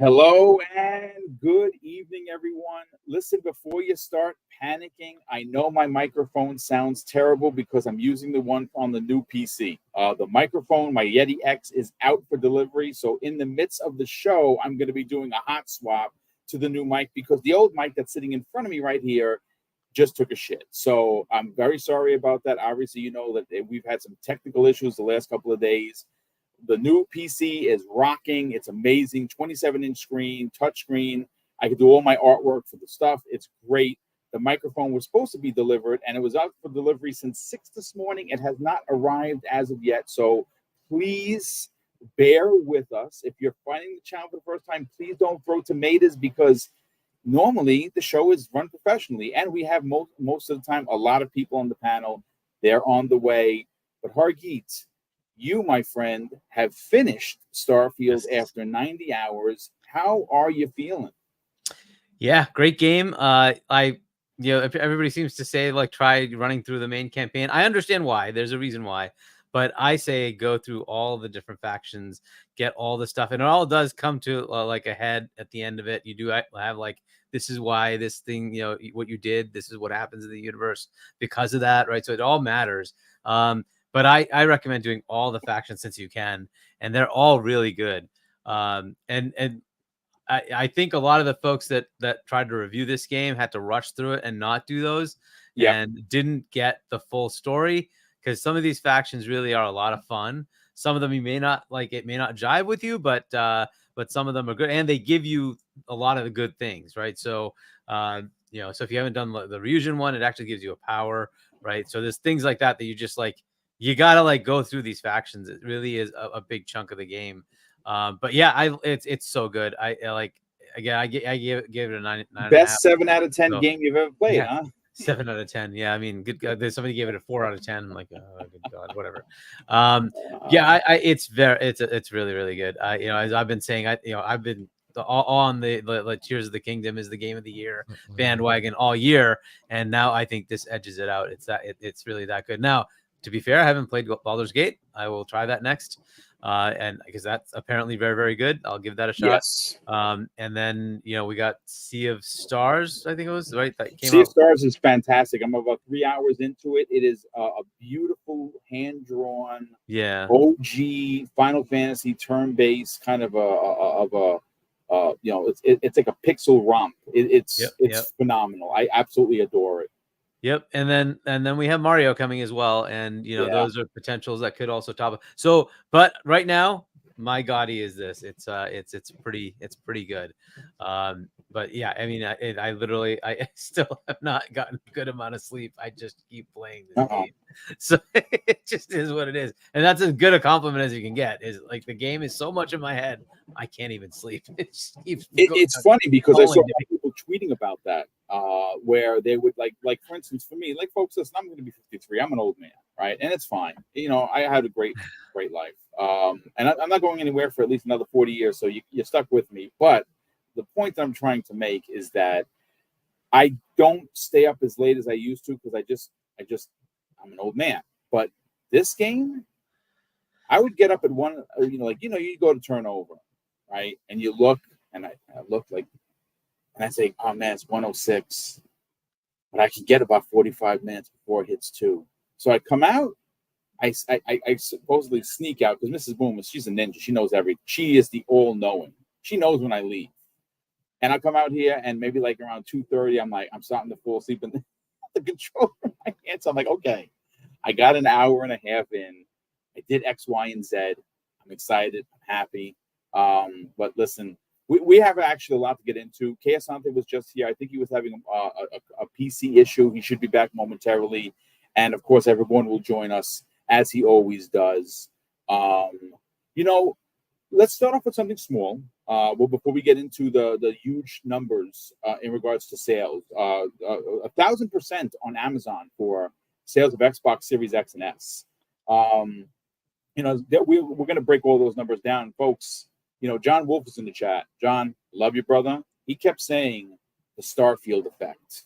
Hello and good evening, everyone. Listen, before you start panicking, I know my microphone sounds terrible because I'm using the one on the new PC. The microphone, my Yeti X, is out for delivery. So in the midst of the show, I'm going to be doing a hot swap to the new mic because the old mic that's sitting in front of me right here just took a shit. So I'm very sorry about that. Obviously, you know that we've had some technical issues the last couple of days. The new PC is rocking. It's amazing. 27-inch screen, touch screen. I could do all my artwork for the stuff. It's great. The microphone was supposed to be delivered, and it was out for delivery since 6 this morning. It has not arrived as of yet. So please bear with us. If you're finding the channel for the first time, please don't throw tomatoes because normally the show is run professionally, and we have most of the time a lot of people on the panel. They're on the way. But Hargeet, you, my friend, have finished Starfield after 90 hours. How are you feeling? Yeah, great game. If everybody seems to say like try running through the main campaign. I understand why. There's a reason why, but I say go through all the different factions, get all the stuff, and it all does come to like a head at the end of it. You do have like this is why this thing, what you did. This is what happens in the universe because of that, right? So it all matters. But I recommend doing all the factions since you can, and they're all really good. And I think a lot of the folks that tried to review this game had to rush through it and not do those, and didn't get the full story because some of these factions really are a lot of fun. Some of them you may not like, it may not jive with you, but some of them are good and they give you a lot of the good things, right? So so if you haven't done the Ryujin one, it actually gives you a power, right? So there's things like that you just like, you gotta like go through these factions. It really is a big chunk of the game. But yeah, it's so good. I gave it a 9. Best 7 out of 10 game you've ever played, yeah, huh? 7 out of 10. Yeah, I mean, good. Somebody gave it a 4 out of 10. I'm like, oh, good God, whatever. It's really, really good. As I've been saying, I've been on the Tears of the Kingdom is the game of the year bandwagon all year, and now I think this edges it out. It's really that good. Now, to be fair, I haven't played Baldur's Gate. I will try that next. And because that's apparently very, very good. I'll give that a shot. Yes. And then, we got Sea of Stars, I think it was, right? That came Sea out. of Stars is fantastic. I'm about 3 hours into it. It is a beautiful, hand-drawn, OG Final Fantasy turn-based kind of it's like a pixel romp. It's phenomenal. I absolutely adore it. Yep, and then we have Mario coming as well, and those are potentials that could also top it. So, but right now, my Gotti is this. It's pretty good. But yeah, I mean, I still have not gotten a good amount of sleep. I just keep playing this game, so it just is what it is, and that's as good a compliment as you can get. Is like the game is so much in my head, I can't even sleep. It's funny because I saw people tweeting about that. Where they would like for instance, for me, like folks, listen, I'm going to be 53. I'm an old man, right? And it's fine. I had a great life. And I'm not going anywhere for at least another 40 years. So you're stuck with me. But the point that I'm trying to make is that I don't stay up as late as I used to because I'm an old man. But this game, I would get up at one, you go to turn over, right? And you look, and I look like, and I say, oh man, it's 106. But I can get about 45 minutes before it hits 2. So I come out. I supposedly sneak out because Mrs. Boom, she's a ninja. She knows everything. She is the all-knowing. She knows when I leave. And I come out here, and maybe like around 2:30, I'm starting to fall asleep in the controller in my hands. So I'm like, okay, I got an hour and a half in. I did X, Y, and Z. I'm excited. I'm happy. But listen, we have actually a lot to get into. Asante was just here. I think he was having a PC issue. He should be back momentarily. And, of course, everyone will join us, as he always does. Let's start off with something small. Before we get into the huge numbers in regards to sales. 1,000% on Amazon for sales of Xbox Series X and S. We're going to break all those numbers down, folks. John Wolf is in the chat. John, love you, brother. He kept saying the Starfield effect.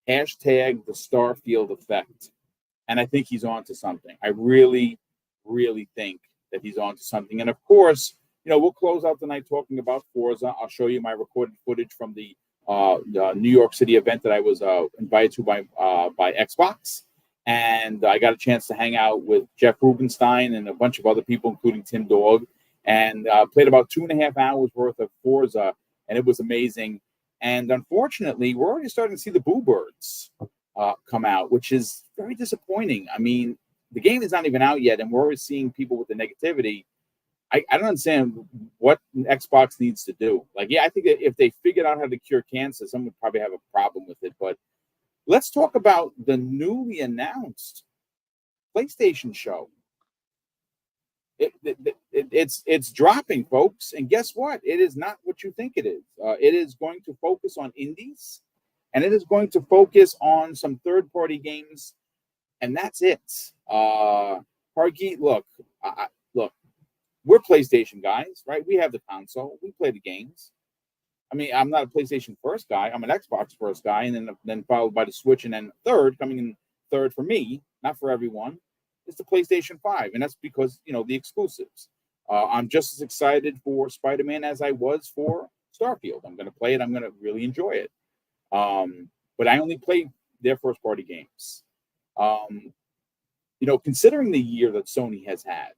Hashtag the Starfield effect. And I think he's on to something. I really, really think that he's on to something. And, of course, we'll close out the night talking about Forza. I'll show you my recorded footage from the New York City event that I was invited to by Xbox. And I got a chance to hang out with Jeff Rubenstein and a bunch of other people, including Tim Dog, and played about 2.5 hours worth of Forza, and it was amazing. And unfortunately, we're already starting to see the Boo Birds come out, which is very disappointing. I mean, the game is not even out yet, and we're already seeing people with the negativity. I don't understand what Xbox needs to do. Like, yeah, I think that if they figured out how to cure cancer, someone would probably have a problem with it. But let's talk about the newly announced PlayStation show. It's dropping, folks, and guess what? It is not what you think it is. It is going to focus on indies, and it is going to focus on some third-party games, and that's it. Hargeet, look, we're PlayStation guys, right? We have the console. We play the games. I mean, I'm not a PlayStation first guy. I'm an Xbox first guy, and then followed by the Switch, and then coming in third for me, not for everyone, is the PlayStation 5, and that's because, the exclusives. I'm just as excited for Spider-Man as I was for Starfield. I'm going to play it. I'm going to really enjoy it. But I only play their first-party games. Considering the year that Sony has had,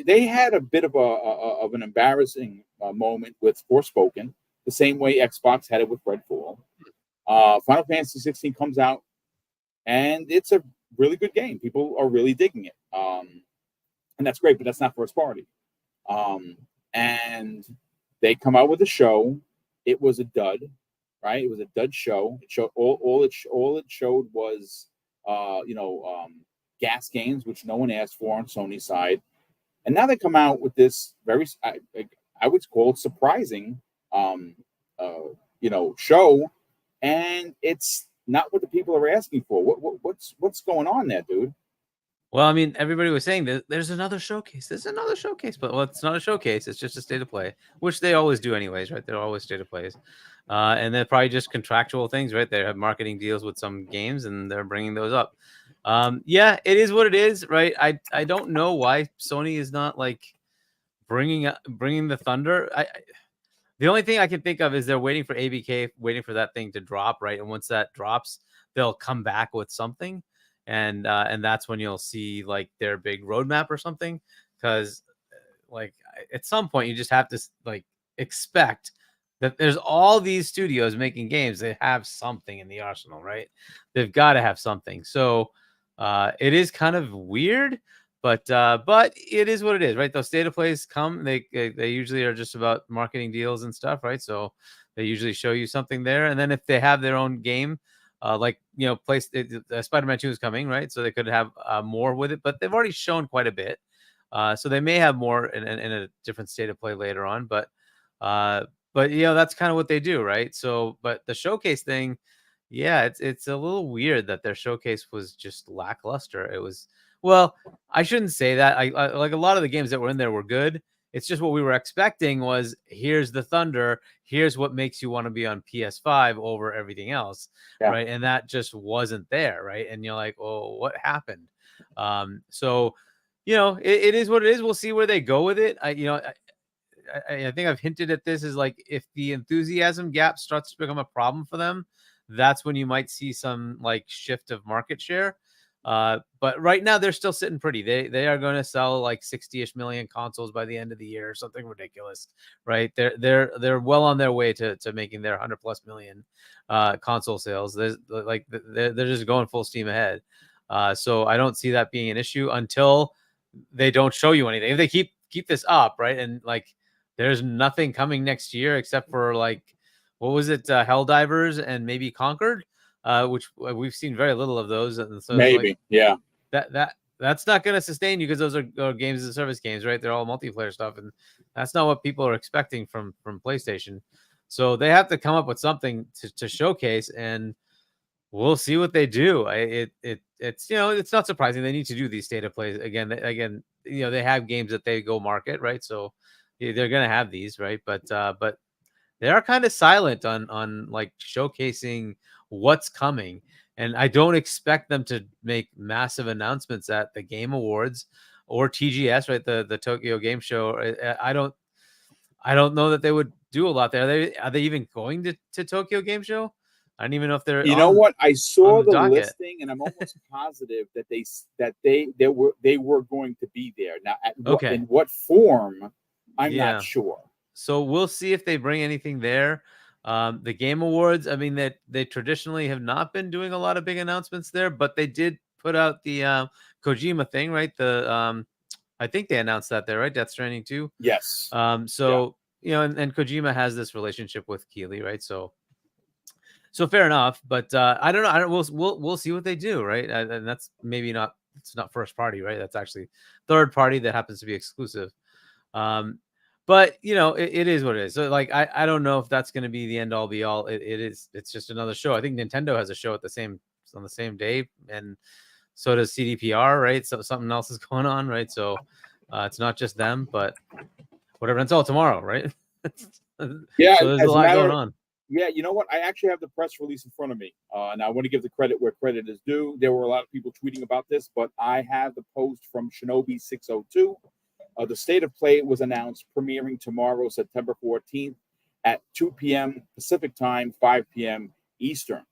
they had a bit of an embarrassing moment with Forspoken, the same way Xbox had it with Redfall. Final Fantasy 16 comes out, and it's a really good game. People are really digging it. And that's great, but that's not first party. And they come out with a show. It was a dud, right? It was a dud show. It showed all it showed was gas games, which no one asked for on Sony's side. And now they come out with this very, I would call it surprising, show, and it's not what the people are asking for. What's going on there, dude? Well, I mean, everybody was saying that there's another showcase. There's another showcase, but it's not a showcase. It's just a state of play, which they always do anyways, right? They're always state of plays. And they're probably just contractual things, right? They have marketing deals with some games, and they're bringing those up. Yeah, it is what it is, right? I don't know why Sony is not like bringing the thunder. The only thing I can think of is they're waiting for ABK, waiting for that thing to drop, right? And once that drops, they'll come back with something, and that's when you'll see like their big roadmap or something. Because like at some point you just have to like expect that there's all these studios making games. They have something in the arsenal, right? They've got to have something. So it is kind of weird, but it is what it is, right? Those state of plays come. They usually are just about marketing deals and stuff, right? So they usually show you something there, and then if they have their own game, Spider-Man 2 is coming, right? So they could have more with it, but they've already shown quite a bit. So they may have more in a different state of play later on, but that's kind of what they do, right? So, but the showcase thing, yeah, it's a little weird that their showcase was just lackluster. It was, well, I shouldn't say that. I like a lot of the games that were in there were good. It's just what we were expecting was here's the thunder, here's what makes you want to be on PS5 over everything else, right? And that just wasn't there, right? And you're like, oh, what happened? So it is what it is. We'll see where they go with it. I think I've hinted at this, is like if the enthusiasm gap starts to become a problem for them, that's when you might see some like shift of market share. But right now they're still sitting pretty. They are going to sell like 60-ish million consoles by the end of the year, or something ridiculous, right? They're well on their way to making their 100+ million console sales. They're just going full steam ahead. So I don't see that being an issue until they don't show you anything. If they keep this up, right, and like there's nothing coming next year except for like, what was it, Helldivers and maybe Conquered, which we've seen very little of those. And so maybe, yeah, that's not going to sustain you, because those are games as a service games, right? They're all multiplayer stuff, and that's not what people are expecting from PlayStation. So they have to come up with something to showcase, and we'll see what they do. It's not surprising they need to do these state of plays again. They have games that they go market, right? So they're going to have these, right? But they are kind of silent on like showcasing what's coming. And I don't expect them to make massive announcements at the Game Awards or TGS, right? The Tokyo Game Show. I don't know that they would do a lot there. Are they even going to Tokyo Game Show? I don't even know if they're. You know what? I saw the docket. listing, and I'm almost positive that they were going to be there. Now, in what form, I'm not sure. So we'll see if they bring anything there. The Game Awards, I mean, they traditionally have not been doing a lot of big announcements there, but they did put out the Kojima thing, right? I think they announced that there, right? Death Stranding 2. Yes. So you know, and Kojima has this relationship with Keighley, right? So fair enough, but I don't know. We'll see what they do, right? And that's maybe not. It's not first party, right? That's actually third party that happens to be exclusive. But you know, it is what it is. So like, I don't know if that's going to be the end all be all. It is. It's just another show. I think Nintendo has a show on the same day, and so does CDPR, right? So something else is going on, right? So it's not just them, but whatever. It's all tomorrow, right? Yeah. So there's a lot going on. Yeah, you know what? I actually have the press release in front of me, and I want to give the credit where credit is due. There were a lot of people tweeting about this, but I have the post from Shinobi 602. The State of Play was announced, premiering tomorrow, September 14th at 2 p.m. Pacific time, 5 p.m. Eastern.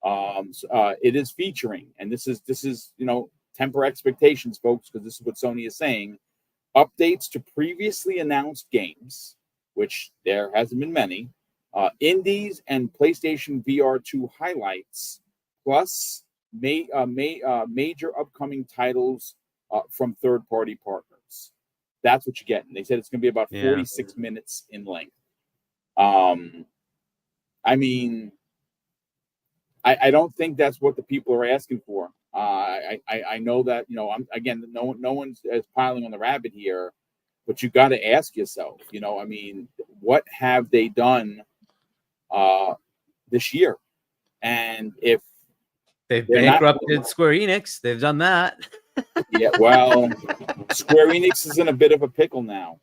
It is featuring, and this is temper expectations, folks, because this is what Sony is saying. Updates to previously announced games, which there hasn't been many. Indies and PlayStation VR 2 highlights, plus major upcoming titles from third-party partners. That's what you get. And they said it's going to be about 46 minutes in length. I mean, I don't think that's what the people are asking for. I know that, no one's piling on the rabbit here, but you got to ask yourself, I mean, what have they done this year? And if they've bankrupted Square Enix, they've done that. Yeah, well, Square Enix is in a bit of a pickle now.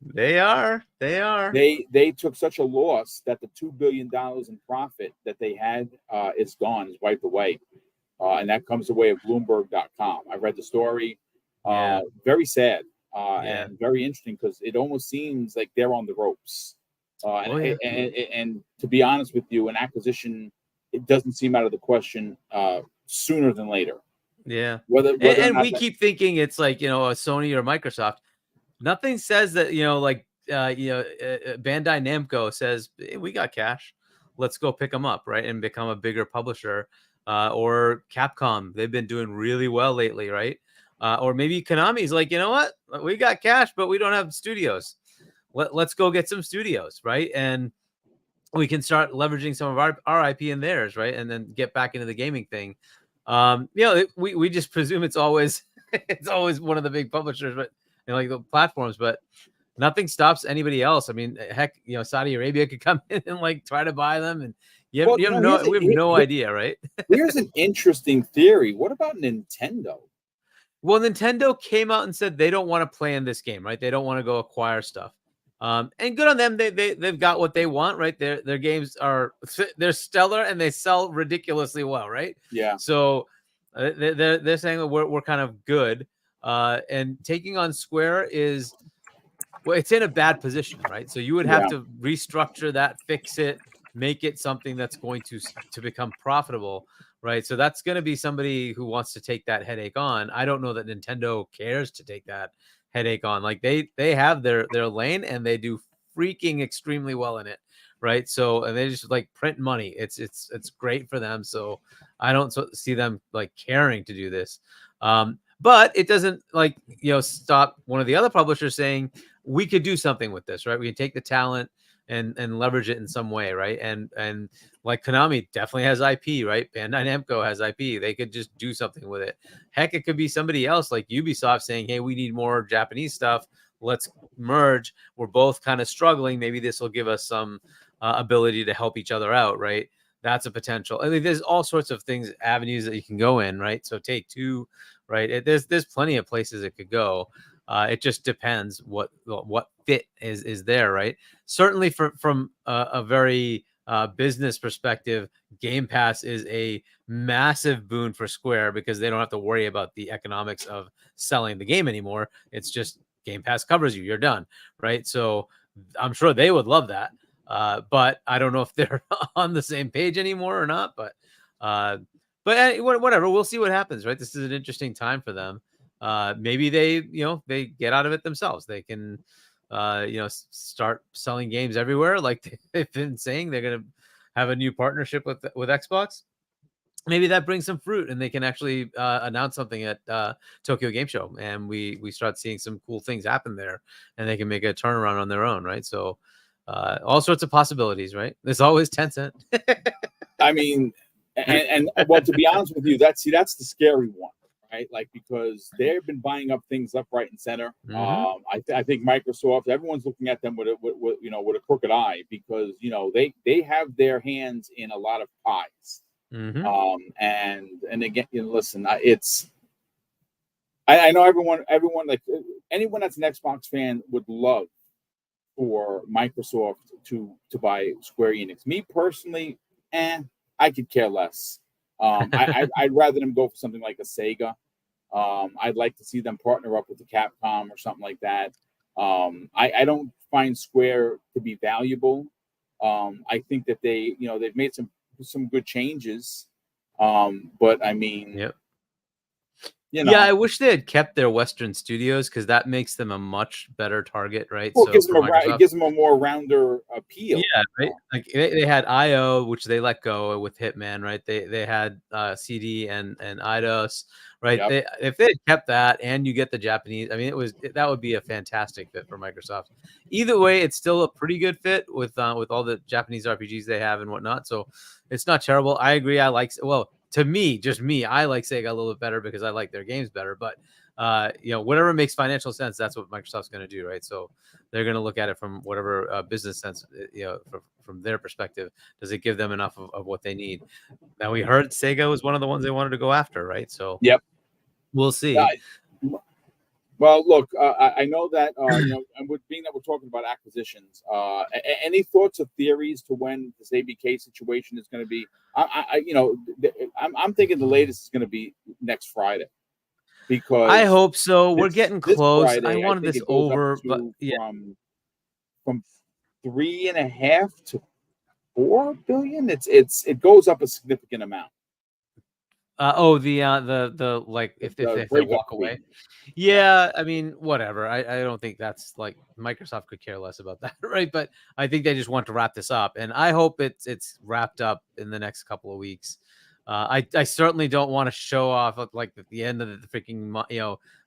They are. They took such a loss that the $2 billion in profit that they had is gone, is wiped away. And that comes the way of Bloomberg.com. I read the story. Very sad and very interesting, because it almost seems like they're on the ropes. And to be honest with you, an acquisition, it doesn't seem out of the question sooner than later. Yeah. Whether and we keep thinking it's like, a Sony or Microsoft. Nothing says that, Bandai Namco says, hey, we got cash. Let's go pick them up, right? And become a bigger publisher. Or Capcom. They've been doing really well lately, right? Or maybe Konami's like, you know what? We got cash, but we don't have studios. Let's go get some studios, right? And we can start leveraging some of our IP in theirs, right? And then get back into the gaming thing. We just presume it's always one of the big publishers, but like the platforms, but nothing stops anybody else. I mean, heck, Saudi Arabia could come in and like try to buy them, and we have no idea, right? Here's an interesting theory. What about Nintendo? Well, Nintendo came out and said they don't want to play in this game, right? They don't want to go acquire stuff. And good on them. They've got what they want, right? Their games they're stellar and they sell ridiculously well, right? Yeah. So they're saying that we're kind of good. And taking on Square it's in a bad position, right? So you would have to restructure that, fix it, make it something that's going to become profitable, right? So that's going to be somebody who wants to take that headache on. I don't know that Nintendo cares to take that headache on. Like they have their lane and they do freaking extremely well in it, right? So, and they just like print money. It's great for them. So I don't see them like caring to do this. But it doesn't stop one of the other publishers saying we could do something with this, right? We can take the talent and leverage it in some way, right? And like Konami definitely has IP, right? Bandai Namco has IP. They could just do something with it. Heck, it could be somebody else like Ubisoft saying, hey, we need more Japanese stuff. Let's merge. We're both kind of struggling. Maybe this will give us some ability to help each other out, right? That's a potential. I mean, there's all sorts of things, avenues that you can go in, right? So Take-Two, right? There's plenty of places it could go. It just depends what fit is there, right? Certainly from a very business perspective, Game Pass is a massive boon for Square because they don't have to worry about the economics of selling the game anymore. It's just Game Pass covers you. You're done, right? So I'm sure they would love that. But I don't know if they're on the same page anymore or not. But whatever. We'll see what happens, right? This is an interesting time for them. Maybe they get out of it themselves. They can start selling games everywhere like they've been saying. They're going to have a new partnership with Xbox. Maybe that brings some fruit and they can actually announce something at Tokyo Game Show, and we start seeing some cool things happen there, and they can make a turnaround on their own, right? So all sorts of possibilities, right? There's always Tencent. I mean, and well, to be honest with you, that's the scary one, right? Like, because they've been buying up things left, right, and center. I think Microsoft, everyone's looking at them with a crooked eye, because they have their hands in a lot of pies. And again, listen, I know everyone, like anyone that's an Xbox fan would love for Microsoft to buy Square Enix. Me personally, I could care less. I'd rather them go for something like a Sega. I'd like to see them partner up with the Capcom or something like that. I don't find Square to be valuable. I think that they've made some good changes. But I mean, yep. Yeah, I wish they had kept their Western studios, because that makes them a much better target, right? Well, it gives them a more rounder appeal. Yeah, right. Like they had IO, which they let go with Hitman, right? They had CD and Eidos, right? Yep. If they had kept that, and you get the Japanese, I mean, that would be a fantastic fit for Microsoft. Either way, it's still a pretty good fit with all the Japanese RPGs they have and whatnot. So it's not terrible. I agree. To me, just me, I like Sega a little bit better because I like their games better. But whatever makes financial sense, that's what Microsoft's going to do, right? So they're going to look at it from whatever business sense, from their perspective. Does it give them enough of what they need? Now, we heard Sega was one of the ones they wanted to go after, right? So yep, we'll see. Well, look, I know that and being that we're talking about acquisitions, any thoughts or theories to when this ABK situation is going to be? I'm thinking the latest is going to be next Friday, because I hope so. We're getting close. Friday, I wanted this over, but from 3.5 to 4 billion. It goes up a significant amount. The like if they walk away. Yeah, I mean, whatever. I don't think that's like Microsoft could care less about that, right? But I think they just want to wrap this up, and I hope it's wrapped up in the next couple of weeks. I certainly don't want to show off like at the end of the freaking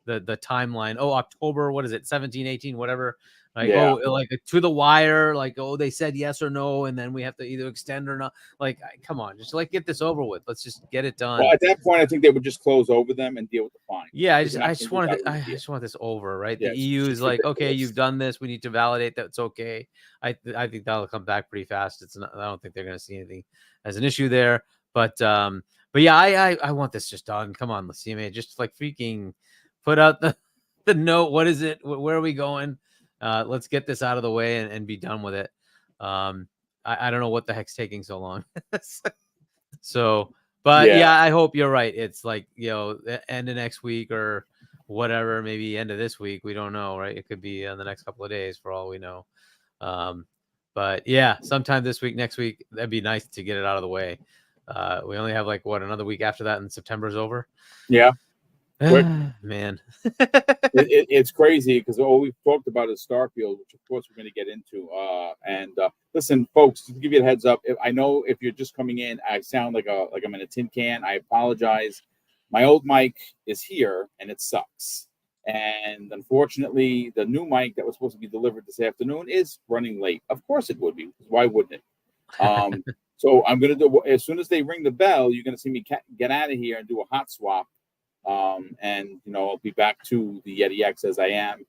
the timeline. Oh, October, what is it? 17, 18, whatever. Like, like to the wire, like, they said yes or no, and then we have to either extend or not. Like, come on, just like get this over with. Let's just get it done. Well, at that point, I think they would just close over them and deal with the fine. Yeah, I just want this over, right? The EU is like, okay, you've done this. We need to validate that it's okay. I think that'll come back pretty fast. I don't think they're going to see anything as an issue there. But yeah, I want this just done. Come on, let's see, man. Just like freaking put out the note. What is it? Where are we going? Let's get this out of the way and be done with it. I don't know what the heck's taking so long. So, but yeah, I hope you're right. It's like, end of next week or whatever, maybe end of this week. We don't know, right? It could be in the next couple of days for all we know. But yeah, sometime this week, next week, that'd be nice to get it out of the way. We only have another week after that, and September's over. Yeah. Man, it's crazy because all we've talked about is Starfield, which of course we're going to get into. Listen, folks, to give you a heads up, I know if you're just coming in, I sound like I'm in a tin can. I apologize. My old mic is here and it sucks. And unfortunately, the new mic that was supposed to be delivered this afternoon is running late. Of course it would be. Why wouldn't it? So I'm going to do, as soon as they ring the bell, you're going to see me get out of here and do a hot swap. And I'll be back to the Yeti X as I am.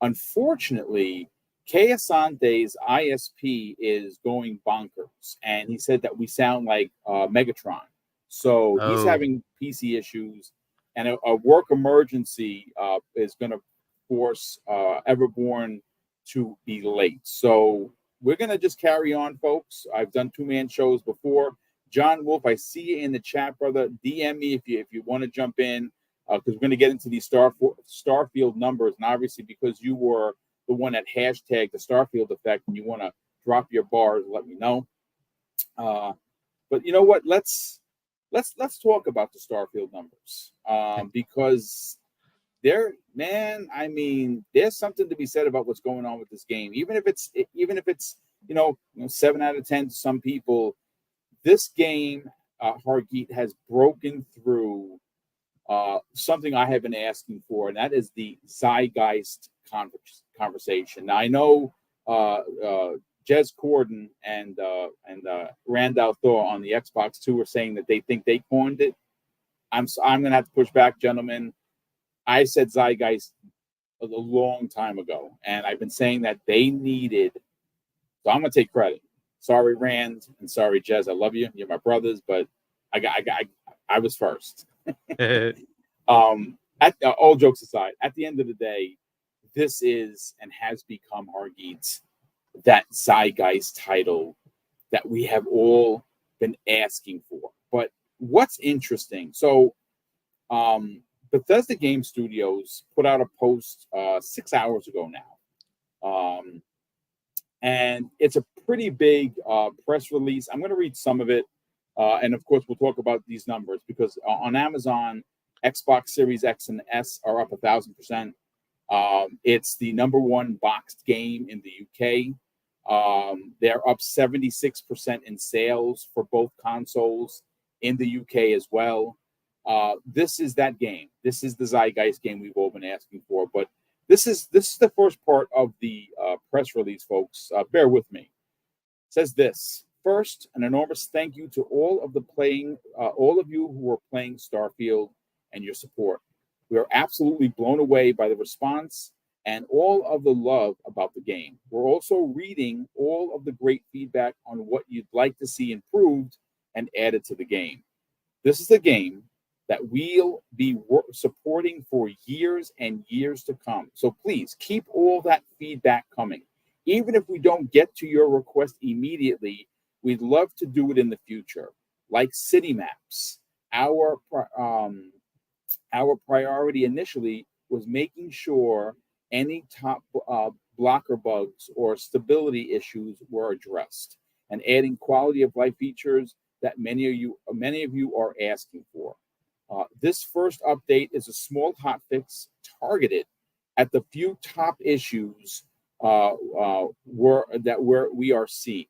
Unfortunately, Kei Asante's ISP is going bonkers, and he said that we sound like Megatron. So he's having PC issues, and a work emergency is going to force Everborn to be late. So we're gonna just carry on, folks. I've done 2-man shows before. John Wolf, I see you in the chat, brother. DM me if you want to jump in, because we're going to get into these Starfield numbers, and obviously because you were the one that hashtagged the Starfield effect, and you want to drop your bars, let me know. But you know what? Let's talk about the Starfield numbers, because I mean, there's something to be said about what's going on with this game. Even if it's 7 out of 10 to some people, this game, Hargeet, has broken through something I have been asking for, and that is the zeitgeist conversation. Now, I know Jez Corden and Randall Thor on the Xbox 2 are saying that they think they coined it. I'm going to have to push back, gentlemen. I said zeitgeist a long time ago, and I've been saying that they needed. So I'm going to take credit. Sorry, Rand, and sorry, Jez. I love you. You're my brothers, but I was first. All jokes aside, at the end of the day, this is and has become, Hargeet, that zeitgeist title that we have all been asking for. But what's interesting, so Bethesda Game Studios put out a post 6 hours ago now. And it's a pretty big press release. I'm going to read some of it. And of course, we'll talk about these numbers because on Amazon, Xbox Series X and S are up 1,000%. It's the #1 boxed game in the UK. They're up 76% in sales for both consoles in the UK as well. This is that game. This is the zeitgeist game we've all been asking for. But this is the first part of the press release, folks. Bear with me. It says this. First, an enormous thank you to all of you who are playing Starfield and your support. We are absolutely blown away by the response and all of the love about the game. We're also reading all of the great feedback on what you'd like to see improved and added to the game. This is the game that we'll be supporting for years and years to come. So please keep all that feedback coming. Even if we don't get to your request immediately, we'd love to do it in the future, like city maps. Our priority initially was making sure any top blocker bugs or stability issues were addressed, and adding quality of life features that many of you are asking for. This first update is a small hotfix targeted at the few top issues we are seeing.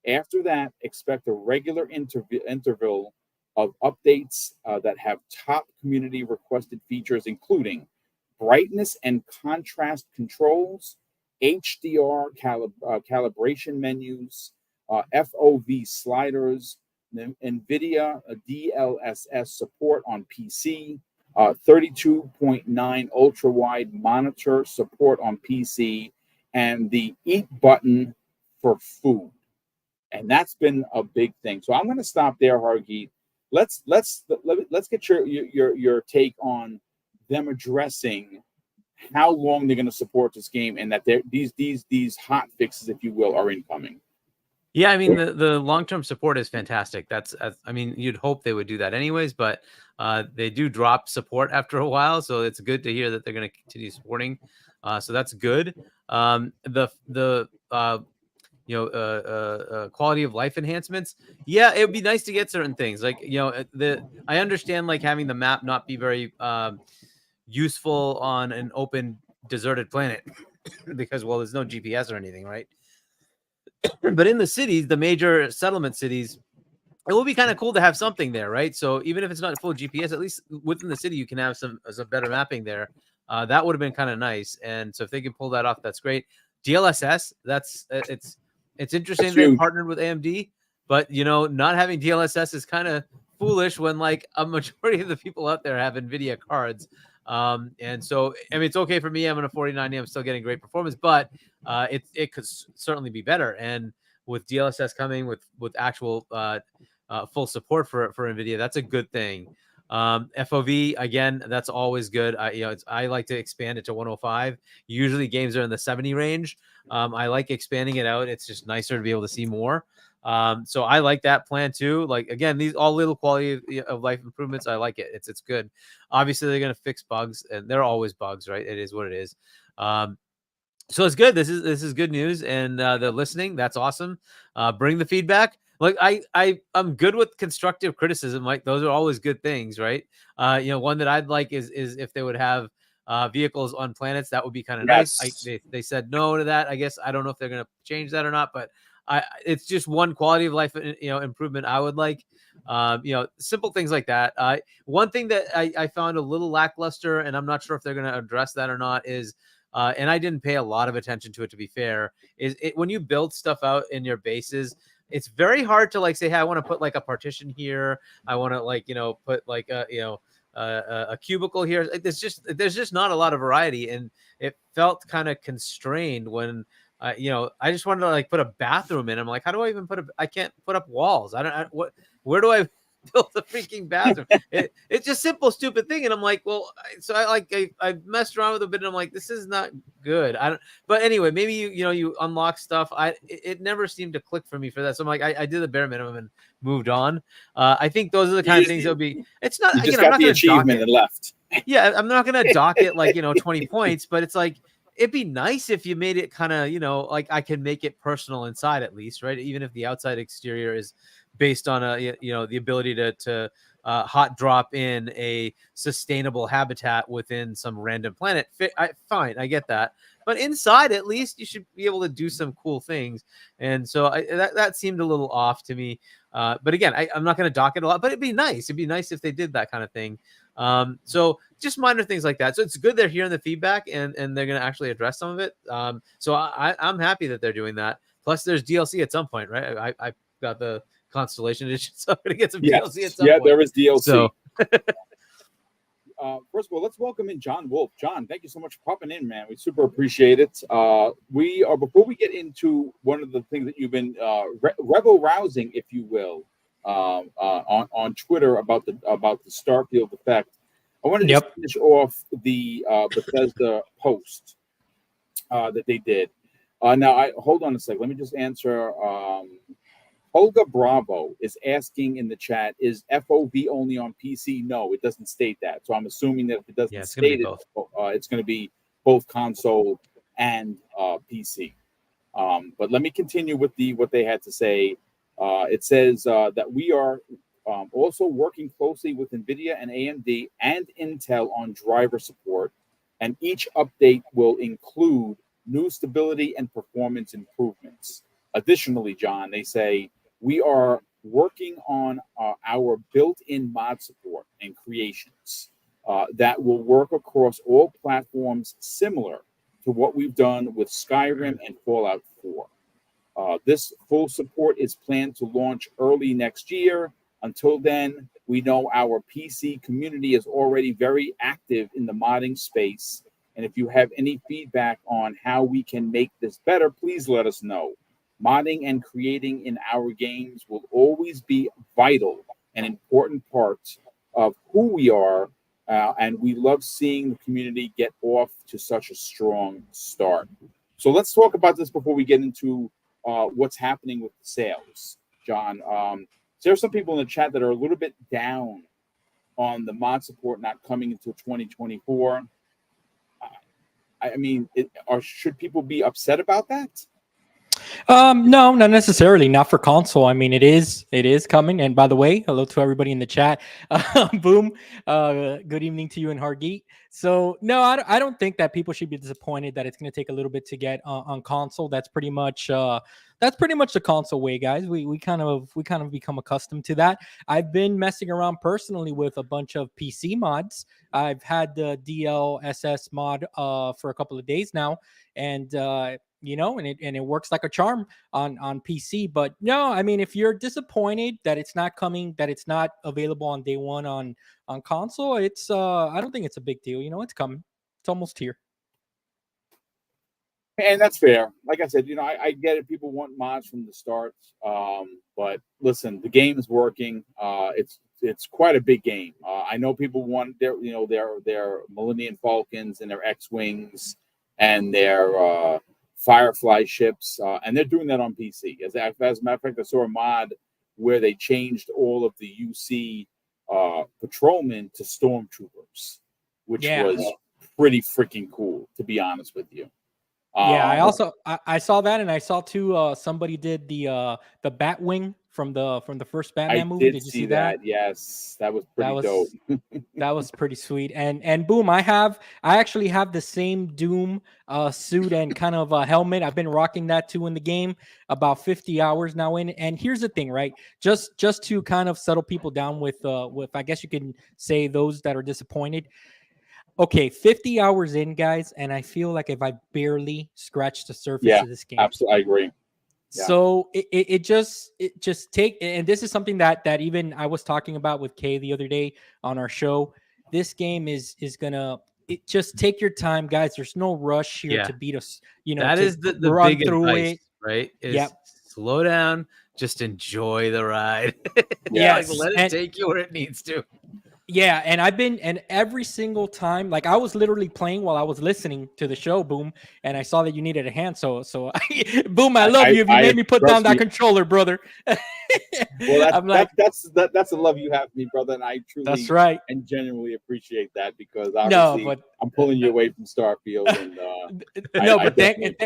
After that, expect a regular interval of updates that have top community requested features, including brightness and contrast controls, HDR calibration menus, FOV sliders, NVIDIA DLSS support on PC, 32.9 ultra-wide monitor support on PC, and the eat button for food. And that's been a big thing. So I'm going to stop there, Hargeet. Let's get your take on them addressing how long they're going to support this game, and that these hot fixes, if you will, are incoming. Yeah, I mean the long-term support is fantastic. I mean, you'd hope they would do that anyways, but they do drop support after a while, so it's good to hear that they're going to continue supporting. So that's good. Quality of life enhancements. Yeah, it would be nice to get certain things like I understand like having the map not be very useful on an open deserted planet because there's no GPS or anything, right? But in the cities, the major settlement cities, it will be kind of cool to have something there, right? So even if it's not full GPS, at least within the city, you can have some better mapping there. That would have been kind of nice. And so if they can pull that off, that's great. DLSS, it's interesting they partnered with AMD, but not having DLSS is kind of foolish when like a majority of the people out there have NVIDIA cards. And so, I mean, it's okay for me. I'm on a 4090. I'm still getting great performance, but it could certainly be better. And with DLSS coming with actual full support for NVIDIA, that's a good thing. FOV again, that's always good. I like to expand it to 105. Usually games are in the 70 range. I like expanding it out. It's just nicer to be able to see more. So I like that plan too. Like again, these all little quality of life improvements. I like it. It's good. Obviously, they're gonna fix bugs, and they're always bugs, right? It is what it is. So it's good. This is good news, and they're listening. That's awesome. Bring the feedback. Like I'm good with constructive criticism. Like those are always good things, right? One that I'd like is if they would have vehicles on planets. That would be kind of nice. They said no to that. I guess I don't know if they're gonna change that or not, but it's just one quality of life improvement I would like. Simple things like that. One thing that I found a little lackluster, and I'm not sure if they're gonna address that or not, is and I didn't pay a lot of attention to it, to be fair, is it when you build stuff out in your bases, it's very hard to like say, hey, I want to put like a partition here. I want to put like a cubicle here. There's just not a lot of variety, and it felt kind of constrained when I just wanted to like put a bathroom in. I'm like, how do I even I can't put up walls. Where do I build a freaking bathroom? It's just simple, stupid thing. And I'm like, well, so I messed around with a bit, and I'm like, this is not good. But anyway, maybe you unlock stuff. It never seemed to click for me for that. So I'm like, I did the bare minimum and moved on. I think those are the kind of things that would be. It's not. You just got the achievement and left. Yeah, I'm not gonna dock it like 20 points, but it's like it'd be nice if you made it kind of like I can make it personal inside at least, right? Even if the outside exterior is based on the ability to hot drop in a sustainable habitat within some random planet. Fine, I get that. But inside, at least, you should be able to do some cool things. And so that seemed a little off to me. But again, I'm not going to dock it a lot, but it'd be nice. It'd be nice if they did that kind of thing. So just minor things like that. So it's good they're hearing the feedback and they're going to actually address some of it. So I'm happy that they're doing that. Plus, there's DLC at some point, right? I got the Constellation Edition, so I'm going to get some DLC at some point. Yeah, there is DLC. So, first of all, let's welcome in John Wolf. John, thank you so much for popping in, man. We super appreciate it. Before we get into one of the things that you've been rebel rousing, if you will, on Twitter about the Starfield effect, I want to just finish off the Bethesda post that they did. Now, hold on a second. Let me just answer. Olga Bravo is asking in the chat, is FOV only on PC? No, it doesn't state that. So I'm assuming that if it doesn't state it, it's going to be both console and PC. But let me continue with what they had to say. It says that we are also working closely with NVIDIA and AMD and Intel on driver support, and each update will include new stability and performance improvements. Additionally, John, they say, we are working on our built-in mod support and creations that will work across all platforms, similar to what we've done with Skyrim and Fallout 4. This full support is planned to launch early next year. Until then, we know our PC community is already very active in the modding space. And if you have any feedback on how we can make this better, please let us know. Modding and creating in our games will always be vital and important parts of who we are, and we love seeing the community get off to such a strong start. So let's talk about this before we get into what's happening with the sales, John. There are some people in the chat that are a little bit down on the mod support not coming until 2024. I mean, should people be upset about that? No, not necessarily. Not for console. I mean, it is coming. And by the way, hello to everybody in the chat. Boom. Good evening to you and Hargeet. So no, I don't think that people should be disappointed that it's going to take a little bit to get on console. That's pretty much the console way, guys. We kind of become accustomed to that. I've been messing around personally with a bunch of PC mods. I've had the DLSS mod for a couple of days now, and it works like a charm on PC. But no, I mean, if you're disappointed that it's not coming, that it's not available on day one on console, it's I don't think it's a big deal. It's coming. It's almost here. And that's fair. Like I said, I get it. People want mods from the start. But listen, the game is working. It's quite a big game. I know people want their Millennium Falcons and their X-Wings and their Firefly ships, and they're doing that on PC. As a matter of fact, I saw a mod where they changed all of the UC patrolmen to stormtroopers, which was pretty freaking cool, to be honest with you. Yeah, I saw that, and I saw too. Somebody did the Batwing from the first Batman movie. Did you see that? Yes, that was pretty dope. That was pretty sweet. And boom, I actually have the same Doom suit and kind of helmet. I've been rocking that too in the game, about 50 hours now in. And here's the thing, right? Just to kind of settle people down with I guess you can say those that are disappointed. Okay, 50 hours in, guys, and I feel like if I barely scratched the surface of this game. Absolutely, I agree. Yeah. So it just take, and this is something that even I was talking about with Kay the other day on our show. This game is gonna just take your time, guys. There's no rush here to beat us. That is the run big through advice, it. right? Slow down, just enjoy the ride. Yes, let it take you where it needs to. Yeah, and every single time, like I was literally playing while I was listening to the show, Boom, and I saw that you needed a hand, so Boom, I love you if you made me put down that controller, brother. Well, that's the love you have for me, brother, and I truly that's right and genuinely appreciate that, because obviously I'm pulling you away from Starfield, and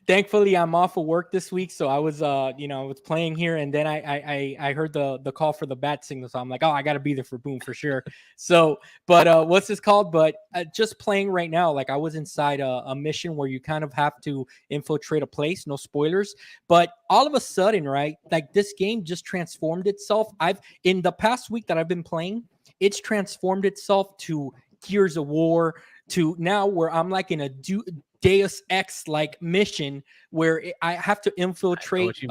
thankfully I'm off of work this week, so I was I was playing here, and then I heard the call for the bat signal, so I'm like, oh, I gotta be there for Boom for sure. So, but what's this called? But just playing right now, like I was inside a mission where you kind of have to infiltrate a place. No spoilers, but all of a sudden, right, like this game just transformed itself. In the past week that I've been playing, it's transformed itself to Gears of War, to now where I'm like in a Deus Ex like mission where I have to infiltrate.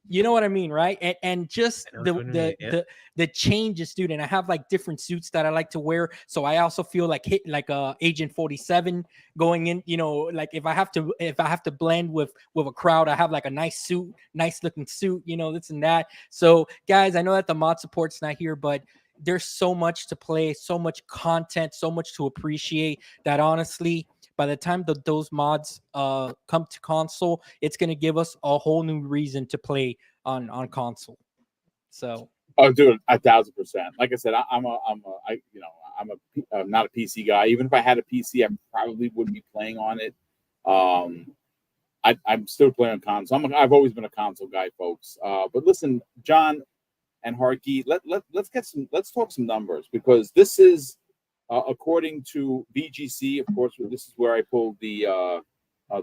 You know what I mean, right? And just the changes, dude. And I have like different suits that I like to wear, so I also feel like Agent 47 going in. Like if I have to blend with a crowd, I have like a nice looking suit. This and that. So guys, I know that the mod support's not here, but there's so much to play, so much content, so much to appreciate that honestly, by the time those mods come to console, it's going to give us a whole new reason to play on console. So, oh, dude, 1,000%. Like I said, I'm not a PC guy. Even if I had a PC, I probably wouldn't be playing on it. I'm still playing on console. I've always been a console guy, folks. But listen, John and Harky, let's talk some numbers, because this is. According to VGC, of course, this is where I pulled the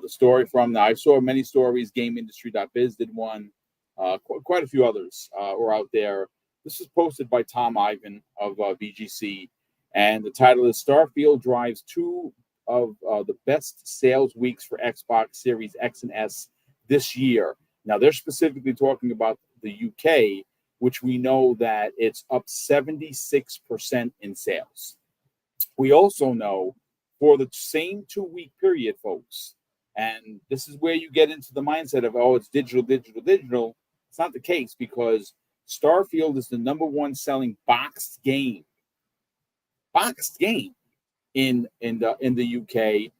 story from. Now, I saw many stories. GameIndustry.biz did one. Quite a few others were out there. This is posted by Tom Ivan of VGC, and the title is "Starfield drives two of the best sales weeks for Xbox Series X and S this year." Now, they're specifically talking about the UK, which we know that it's up 76% in sales. We also know for the same 2-week period, folks, and this is where you get into the mindset of, oh, it's digital. It's not the case, because Starfield is the #1 selling boxed game in the UK.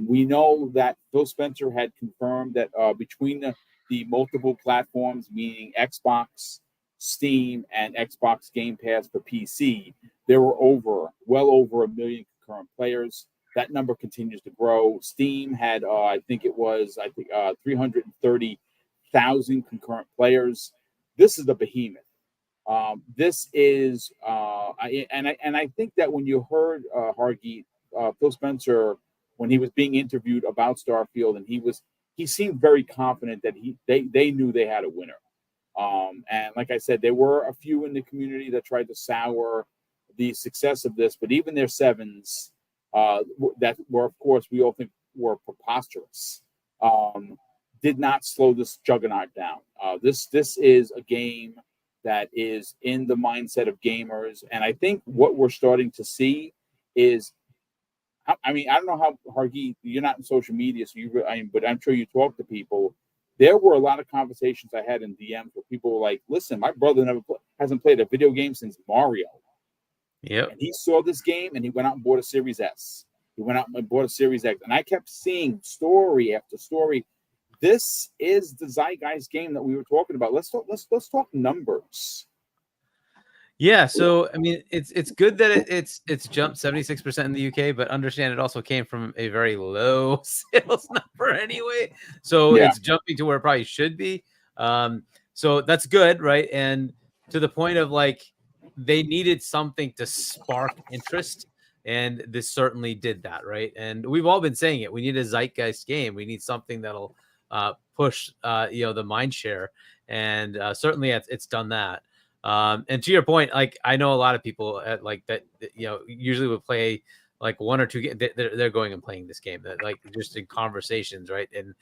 We know that Phil Spencer had confirmed that between the multiple platforms, meaning Xbox, Steam, and Xbox Game Pass for PC, there were well over 1 million concurrent players. That number continues to grow. Steam had, I think 330,000 concurrent players. This is the behemoth. This is, I think that when you heard Hargy, Phil Spencer, when he was being interviewed about Starfield, and he seemed very confident that they knew they had a winner. And like I said, there were a few in the community that tried to sour the success of this, but even their sevens that were, of course, we all think were preposterous, did not slow this juggernaut down. This is a game that is in the mindset of gamers, and I think what we're starting to see is I mean, I don't know how, Hargeet, you're not in social media, so but I'm sure you talk to people. There were a lot of conversations I had in DMs where people were like, listen, my brother hasn't played a video game since Mario. Yep. And he saw this game and he went out and bought a Series S. He went out and bought a Series X. And I kept seeing story after story. This is the zeitgeist game that we were talking about. Let's talk numbers. Yeah, so I mean, it's good that it's jumped 76% in the UK, but understand it also came from a very low sales number anyway. So it's jumping to where it probably should be. So that's good, right? And to the point of like they needed something to spark interest, and this certainly did that, right? And we've all been saying it. We need a zeitgeist game. We need something that'll push the mind share, and certainly it's done that. And to your point, like I know a lot of people at like that, usually would play like one or two games. They're going and playing this game that like just in conversations, right? And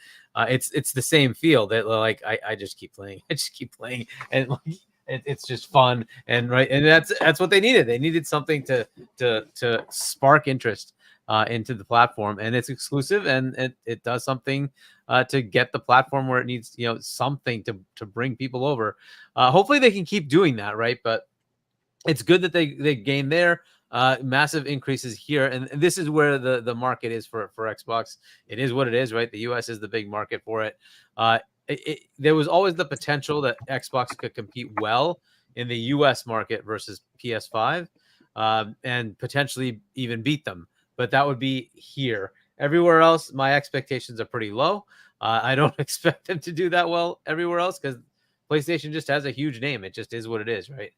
it's the same feel that like I just keep playing, and like it's just fun and right. And that's what they needed. They needed something to spark interest into the platform, and it's exclusive, and it does something to get the platform where it needs, something to bring people over. Hopefully they can keep doing that, right? But it's good that they gain there. Massive increases here, and this is where the market is for Xbox. It is what it is, right? The US is the big market for it. There was always the potential that Xbox could compete well in the US market versus PS5, and potentially even beat them. But that would be here. Everywhere else, my expectations are pretty low. I don't expect them to do that well everywhere else because PlayStation just has a huge name. It just is what it is, right?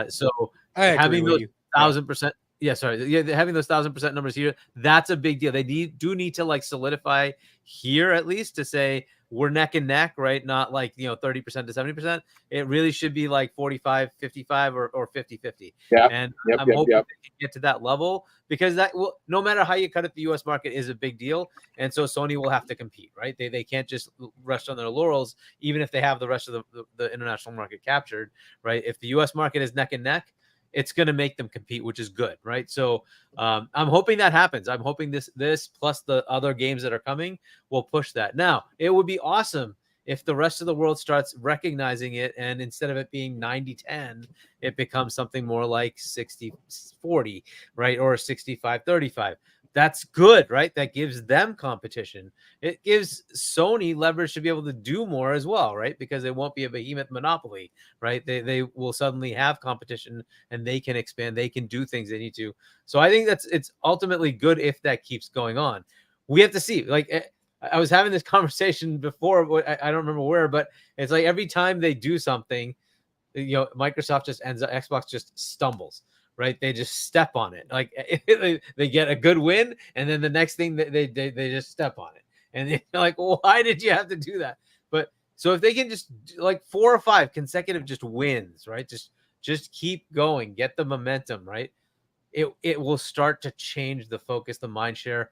So having those 1,000%, having those 1,000% numbers here, that's a big deal. They do need to like solidify here at least to say we're neck and neck, right? Not like 30% to 70%. It really should be like 45, 55 or 50-50. And I'm hoping they can get to that level because that will, no matter how you cut it, the US market is a big deal. And so Sony will have to compete, right? They can't just rest on their laurels, even if they have the rest of the international market captured, right? If the US market is neck and neck, it's going to make them compete, which is good, right? So I'm hoping that happens. I'm hoping this plus the other games that are coming will push that. Now, it would be awesome if the rest of the world starts recognizing it, and instead of it being 90-10, it becomes something more like 60-40, right? Or 65-35. That's good, right? That gives them competition. It gives Sony leverage to be able to do more as well, right? Because they won't be a behemoth monopoly, right? They will suddenly have competition and they can expand. They can do things they need to. So I think it's ultimately good if that keeps going on. We have to see. Like I was having this conversation before, I don't remember where, but it's like every time they do something, Microsoft just ends up, Xbox just stumbles. Right, they just step on it. Like they get a good win, and then the next thing they just step on it, and they're like, well, why did you have to do that? But so if they can just like 4 or 5 consecutive just wins, right? Just keep going, get the momentum, right? It will start to change the focus, the mind share.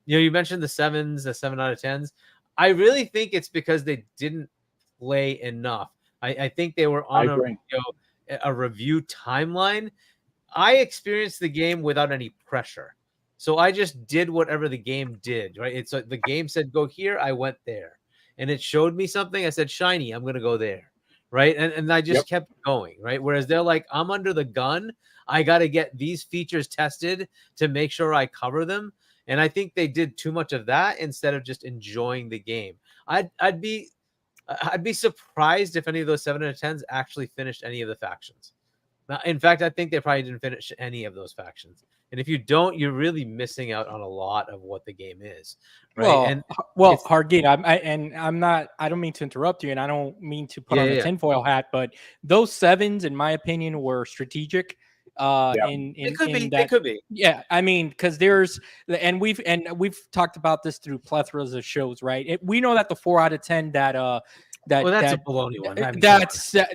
You mentioned the 7s, the 7 out of 10s. I really think it's because they didn't play enough. I think they were on a review timeline. I experienced the game without any pressure. So I just did whatever the game did, right? It's like the game said, go here. I went there, and it showed me something. I said, shiny, I'm going to go there. Right. And I just kept going. Right. Whereas they're like, I'm under the gun. I got to get these features tested to make sure I cover them. And I think they did too much of that instead of just enjoying the game. I'd be surprised if any of those 7 out of 10s actually finished any of the factions. Now, in fact, I think they probably didn't finish any of those factions. And if you don't, you're really missing out on a lot of what the game is, right? Well, Hargeet, I don't mean to interrupt you, and I don't mean to put on the tinfoil hat, but those 7s, in my opinion, were strategic. It could be. Yeah, I mean, because we've talked about this through plethoras of shows, right? We know that the 4 out of 10 that Well, that's a baloney one. That's yeah,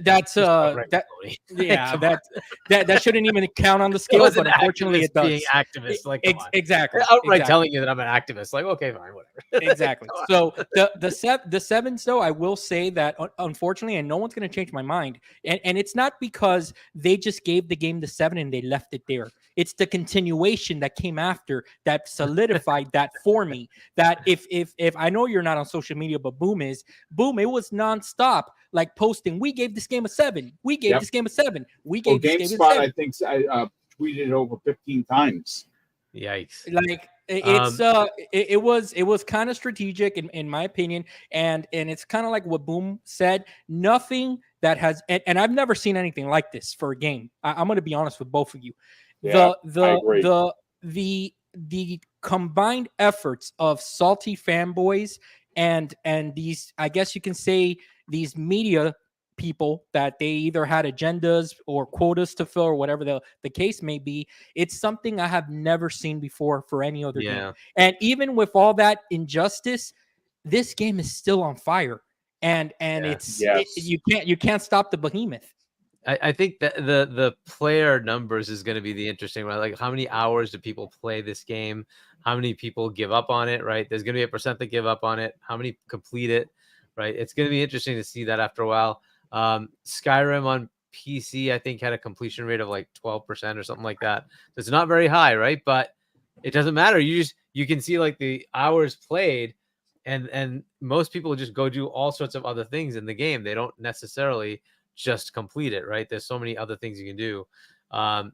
that shouldn't even count on the scale, but unfortunately it does. Being activist, like come on. Exactly. Outright telling you that I'm an activist, like okay, fine, whatever. Exactly. So the sevens, though, I will say that unfortunately, and no one's going to change my mind, and it's not because they just gave the game the 7 and they left it there. It's the continuation that came after that solidified that for me. That if I know you're not on social media, but Boom, it was nonstop, like posting. We gave this game a 7. We gave this game a 7. We gave this game a 7. I think I tweeted it over 15 times. Yikes! Like it was kind of strategic in my opinion, and it's kind of like what Boom said. Nothing that has, and I've never seen anything like this for a game. I'm going to be honest with both of you. Yeah, The combined efforts of salty fanboys and these, I guess you can say, these media people that they either had agendas or quotas to fill or whatever the case may be. It's something I have never seen before for any other game. And even with all that injustice, this game is still on fire. And you can't stop the behemoth. I think that the player numbers is going to be the interesting one. Like, how many hours do people play this game? How many people give up on it, right? There's going to be a percent that give up on it. How many complete it, right? It's going to be interesting to see that after a while. Skyrim on PC, I think, had a completion rate of like 12% or something like that. So it's not very high, right? But it doesn't matter. You can see like the hours played, and most people just go do all sorts of other things in the game. They don't necessarily just complete it, right? There's so many other things you can do.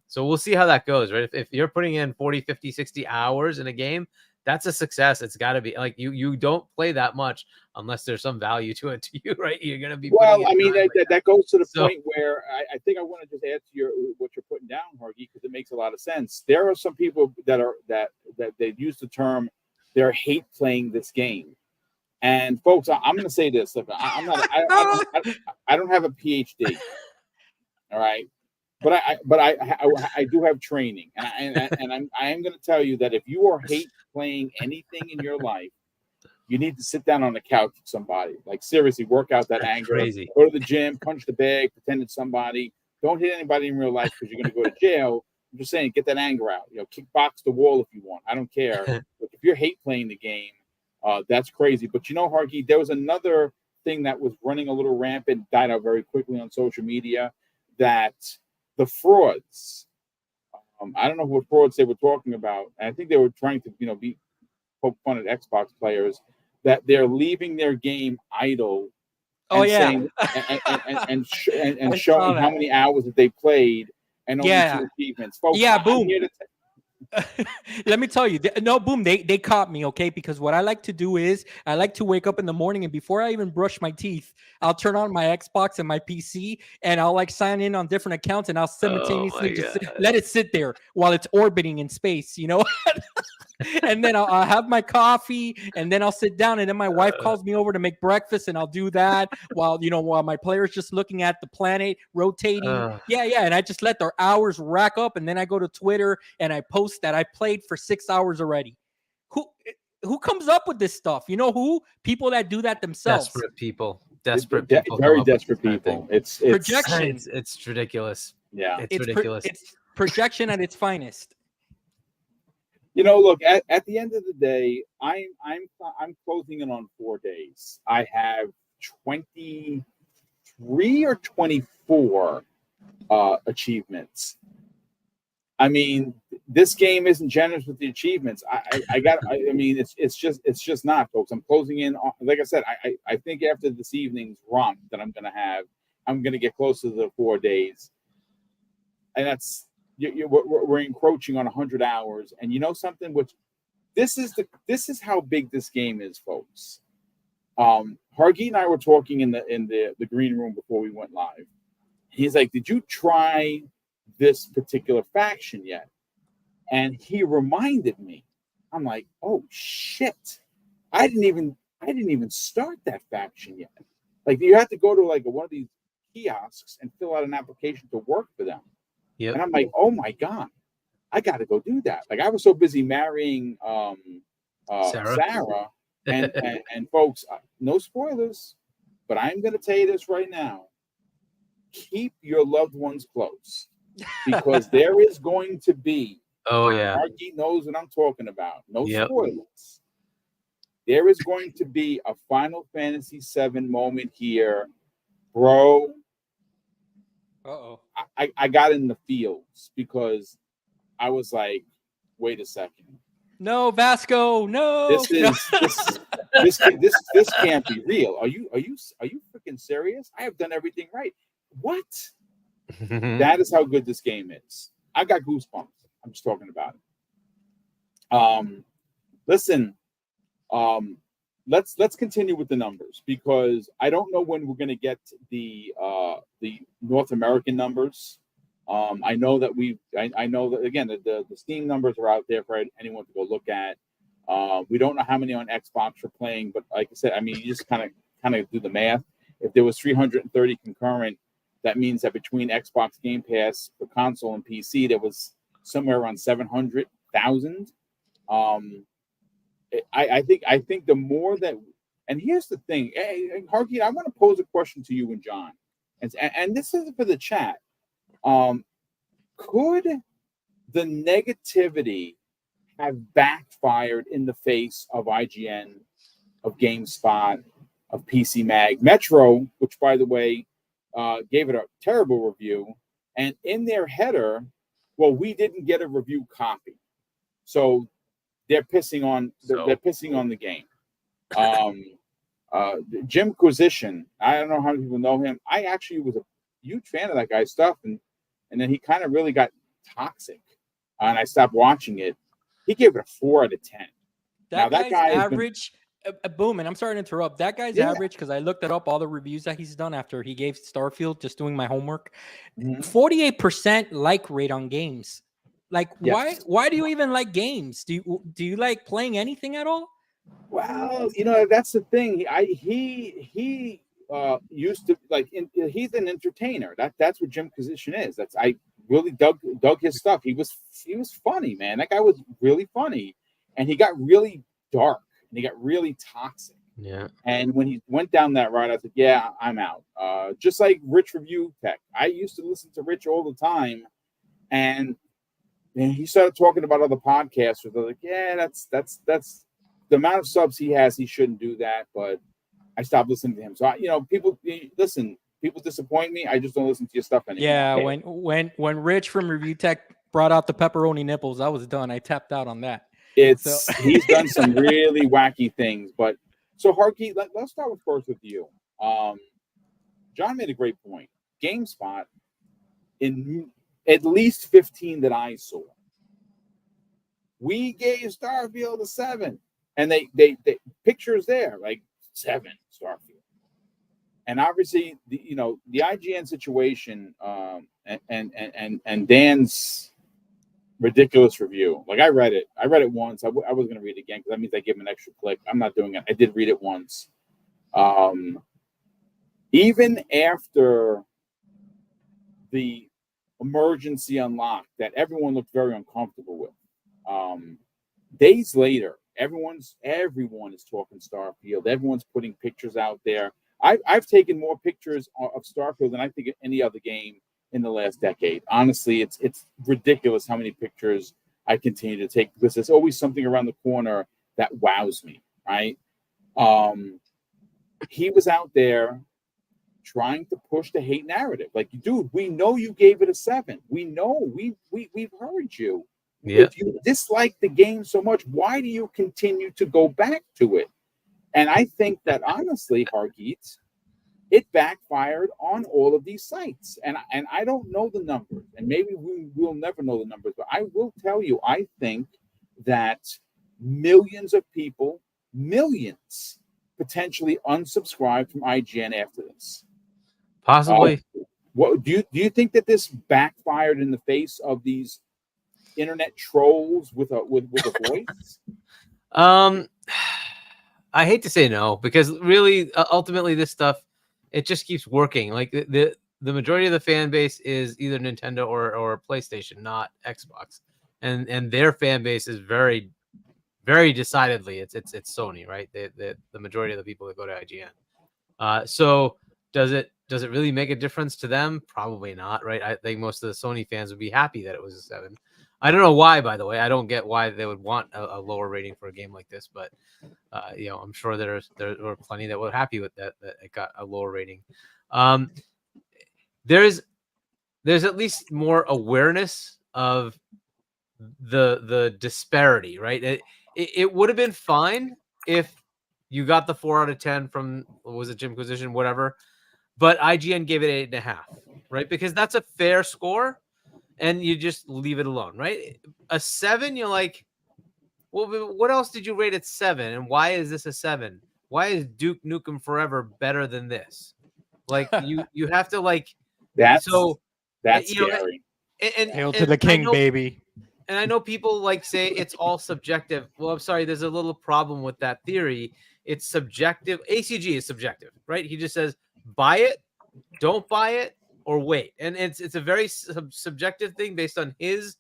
So we'll see how that goes, right? If you're putting in 40, 50, 60 hours in a game, that's a success. It's got to be like you don't play that much unless there's some value to it to you, right? You're going to be that goes to the point where I think I want to just add to what you're putting down, Hargy, because it makes a lot of sense. There are some people that they use the term they're hate playing this game. And folks, I'm going to say this: look, I don't have a PhD, all right, but I do have training, and I am going to tell you that if you are hate playing anything in your life, you need to sit down on the couch with somebody. Like seriously, work out that anger. Crazy. Go to the gym, punch the bag, pretend it's somebody. Don't hit anybody in real life because you're going to go to jail. I'm just saying, get that anger out. Kickbox the wall if you want. I don't care. But if you're hate playing the game. That's crazy. But Hargy, there was another thing that was running a little rampant, died out very quickly on social media, that the frauds, I don't know what frauds they were talking about. And I think they were trying to, poke fun at Xbox players, that they're leaving their game idle. Saying, and showing how many hours that they played and only 2 achievements. Folks, Boom. Let me tell you, Boom, they caught me, okay? Because what I like to do is I like to wake up in the morning, and before I even brush my teeth, I'll turn on my Xbox and my PC, and I'll like sign in on different accounts, and I'll simultaneously let it sit there while it's orbiting in space, and then I'll have my coffee, and then I'll sit down, and then my wife calls me over to make breakfast, and I'll do that while my player's just looking at the planet rotating. And I just let their hours rack up, and then I go to Twitter and I post that I played for 6 hours already. Who comes up with this stuff? You know who? People that do that themselves. Desperate people. Very desperate people. It's projection. It's ridiculous. Yeah, it's ridiculous. It's projection at its finest. Look, at the end of the day, I'm closing in on 4 days. I have 23 or 24 achievements. I mean, this game isn't generous with the achievements. It's just not, folks. I'm closing in on, like I said, I think after this evening's romp that I'm going to have, I'm going to get closer to the 4 days. And that's, we're encroaching on 100 hours. And you know something, which this is how big this game is, folks. Hargy and I were talking in the green room before we went live. He's like, did you try this particular faction yet? And he reminded me. I'm like, oh shit, I didn't even start that faction yet. Like, you have to go to like one of these kiosks and fill out an application to work for them. Yep. And I'm like, oh my god, I got to go do that. Like, I was so busy marrying Sarah and folks, no spoilers, but I'm going to tell you this right now. Keep your loved ones close because there is going to be. Oh yeah. Marky knows what I'm talking about. No Yep. spoilers. There is going to be a Final Fantasy VII moment here, bro. Uh-oh. I got in the feels because I was like, wait a second. No, Vasco, no. This can't be real. Are you freaking serious? I have done everything right. What? That is how good this game is. I got goosebumps. I'm just talking about it. Listen, let's continue with the numbers because I don't know when we're going to get the North American numbers. I know that I know that again the Steam numbers are out there for anyone to go look at. We don't know how many on Xbox are playing, but like I said, I mean, you just kind of do the math. If there was 330 concurrent, that means that between Xbox Game Pass for console and PC, there was somewhere around 700,000. I think the more that, and here's the thing, hey, Harky, I want to pose a question to you and John, and this is for the chat. Could the negativity have backfired in the face of IGN, of GameSpot, of PC Mag, Metro, which by the way gave it a terrible review, and in their header, well, we didn't get a review copy, so they're pissing on the game. Jim Quisition, I don't know how many people know him. I actually was a huge fan of that guy's stuff, and then he kind of really got toxic, and I stopped watching it. He gave it a 4 out of 10. That guy's average. Boom, and I'm sorry to interrupt. That guy's average, because I looked it up, all the reviews that he's done after he gave Starfield, just doing my homework. 48% like rate on games. Like, why do you even like games? Do you like playing anything at all? Well, that's the thing. He used to like. He's an entertainer. That's what Jim Position is. I really dug his stuff. He was funny, man. That guy was really funny, and he got really dark and he got really toxic. Yeah. And when he went down that route, I said, "Yeah, I'm out." Just like Rich Review Tech. I used to listen to Rich all the time, and he started talking about other podcasters. I was like, "Yeah, that's the amount of subs he has. He shouldn't do that." But I stopped listening to him. So people disappoint me. I just don't listen to your stuff anymore. Yeah, when Rich from Review Tech brought out the pepperoni nipples, I was done. I tapped out on that. He's done some really wacky things. But so Harky, let's start with you. John made a great point. GameSpot, in at least 15 that I saw, we gave Starfield a 7, and they pictures there like 7 Starfield. And obviously, the IGN situation and Dan's ridiculous review. Like I read it once. I was going to read it again because that means I give him an extra click. I'm not doing it. I did read it once. Even after the emergency unlock that everyone looked very uncomfortable with, days later, everyone is talking Starfield. Everyone's putting pictures out there. I've taken more pictures of Starfield than I think any other game in the last decade. Honestly, it's ridiculous how many pictures I continue to take because there's always something around the corner that wows me, right? He was out there trying to push the hate narrative. Like, dude, we know you gave it a 7. We know we've heard you. Yeah. If you dislike the game so much, why do you continue to go back to it? And I think that honestly, Hargeet, it backfired on all of these sites. And I don't know the numbers, and maybe we'll never know the numbers, but I will tell you, I think that millions of people, potentially unsubscribed from IGN after this. Possibly. What do you think that this backfired in the face of these internet trolls with a voice? I hate to say no, because really, ultimately, this stuff, it just keeps working. Like the majority of the fan base is either Nintendo or PlayStation, not Xbox, and their fan base is very, very decidedly it's Sony, right? The majority of the people that go to IGN. So does it really make a difference to them? Probably not, right? I think most of the Sony fans would be happy that it was a 7. I don't know why, by the way. I don't get why they would want a lower rating for a game like this, but I'm sure there were plenty that were happy with that it got a lower rating. There's at least more awareness of the disparity, right? It would have been fine if you got the 4 out of 10 from, what was it, Jimquisition, whatever, but IGN gave it 8.5, right? Because that's a fair score, and you just leave it alone, right? A 7, you're like, well, what else did you rate at 7, and why is this a 7? Why is Duke Nukem Forever better than this? Like you have to like That's you know, scary. And hail to the king, baby. And I know people like say it's all subjective. Well, I'm sorry, there's a little problem with that theory. It's subjective. ACG is subjective, right? He just says buy it, don't buy it, or wait. And it's a very subjective thing based on his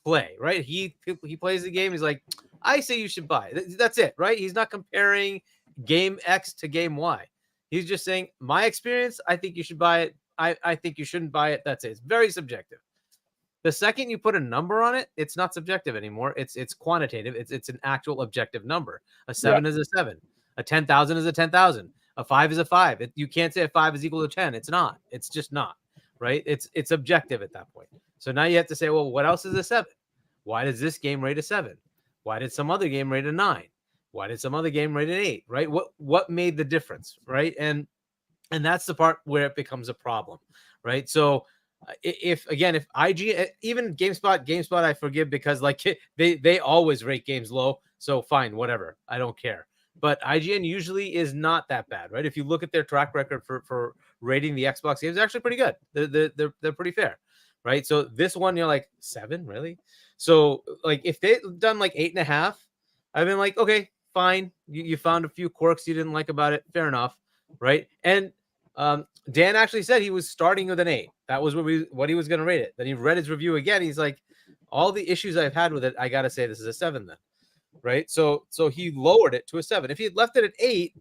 play, right? He plays the game. He's like, I say you should buy it. That's it, right? He's not comparing game X to game Y. He's just saying, my experience, I think you should buy it. I think you shouldn't buy it. That's it. It's very subjective. The second you put a number on it, it's not subjective anymore. It's quantitative. It's an actual objective number. A 7 is a 7. A 10,000 is a 10,000. A 5 is a 5. You can't say a 5 is equal to 10. It's not. It's just not, right? It's objective at that point. So now you have to say, well, what else is a 7? Why does this game rate a 7? Why did some other game rate a 9? Why did some other game rate an 8? Right? What made the difference, right? And that's the part where it becomes a problem, right? So if IG, even GameSpot I forgive, because like they always rate games low, so fine, whatever, I don't care. But IGN usually is not that bad, right? If you look at their track record for rating the Xbox games, they're actually pretty good. They're pretty fair, right? So this one, you're like, 7, really? So like if they'd done like 8.5, I've been like, okay, fine, you found a few quirks you didn't like about it, fair enough, right? And Dan actually said he was starting with an 8. That was what he was going to rate it. Then he read his review again. He's like, all the issues I've had with it, I got to say this is a 7 then, right? So he lowered it to a 7. If he had left it at 8,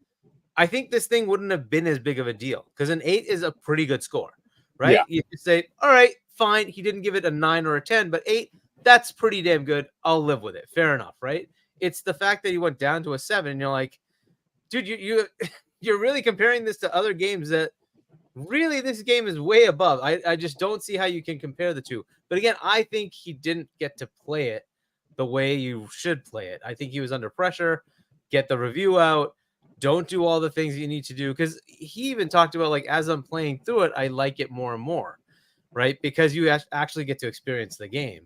I think this thing wouldn't have been as big of a deal, because an 8 is a pretty good score, right? Yeah. You could say, all right, fine, he didn't give it a 9 or a 10, but 8, that's pretty damn good. I'll live with it. Fair enough, right? It's the fact that he went down to a 7, and you're like, dude, you're really comparing this to other games that really this game is way above. I just don't see how you can compare the two. But again, I think he didn't get to play it the way you should play it. I think he was under pressure. Get the review out. Don't do all the things you need to do. Because he even talked about, like, as I'm playing through it, I like it more and more, right? Because you actually get to experience the game.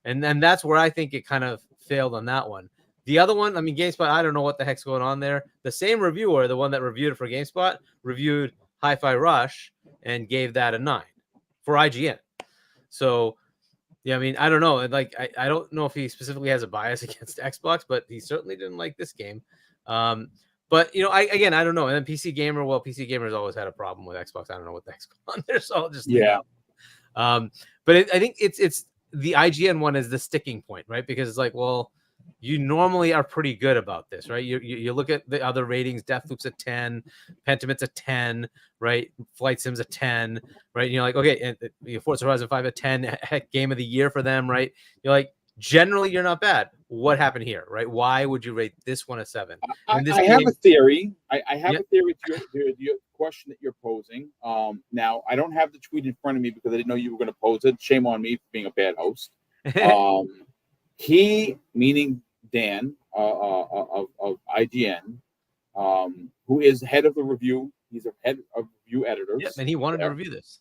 And then that's where I think it kind of failed on that one. The other one, I mean, GameSpot, I don't know what the heck's going on there. The same reviewer, the one that reviewed it for GameSpot, reviewed Hi-Fi Rush and gave that a 9 for IGN. So, yeah, I mean, I don't know. Like, I don't know if he specifically has a bias against Xbox, but he certainly didn't like this game. But, you know, I don't know. And then PC Gamer, well, PC Gamer's always had a problem with Xbox. I don't know what the heck's going on there, so I'll just leave it. But I think it's the IGN one is the sticking point, right? Because it's like, well, you normally are pretty good about this, right? You look at the other ratings. Deathloop's a 10, Pentiment's a 10, right? Flight Sim's a 10, right? And you're like, okay, and Forza Horizon 5 a 10, heck, game of the year for them, right? You're like, generally you're not bad. What happened here, right? Why would you rate this one a 7? I have a theory. I have a theory to your question that you're posing. Now I don't have the tweet in front of me because I didn't know you were going to pose it. Shame on me for being a bad host. He, meaning Dan of IGN, who is head of the review. He's a head of review editors. Yep, and he wanted to review this.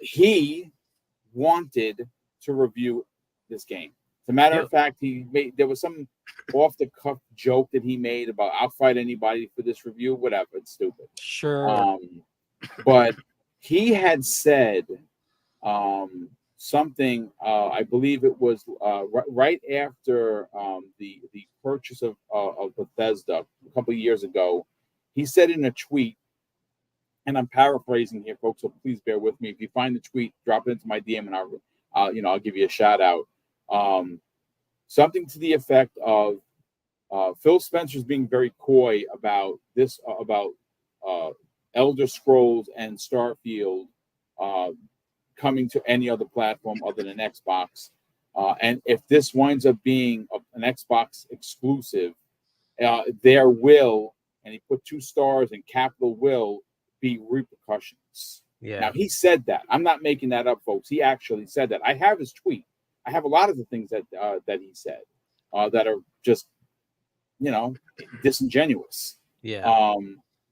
He wanted to review this game. As a matter of fact, there was some off-the-cuff joke that he made about I'll fight anybody for this review. Whatever, it's stupid. Sure. But he had said something. I believe it was right after the purchase of Bethesda a couple of years ago. He said in a tweet, and I'm paraphrasing here, folks, so please bear with me. If you find the tweet, drop it into my DM, and I'll give you a shout out. Something to the effect of Phil Spencer's being very coy about this, about Elder Scrolls and Starfield coming to any other platform other than Xbox. And if this winds up being an Xbox exclusive, there will, and he put 2 stars in capital will, be repercussions. Yeah. Now, he said that. I'm not making that up, folks. He actually said that. I have his tweet. I have a lot of the things that he said that are just, disingenuous. Yeah.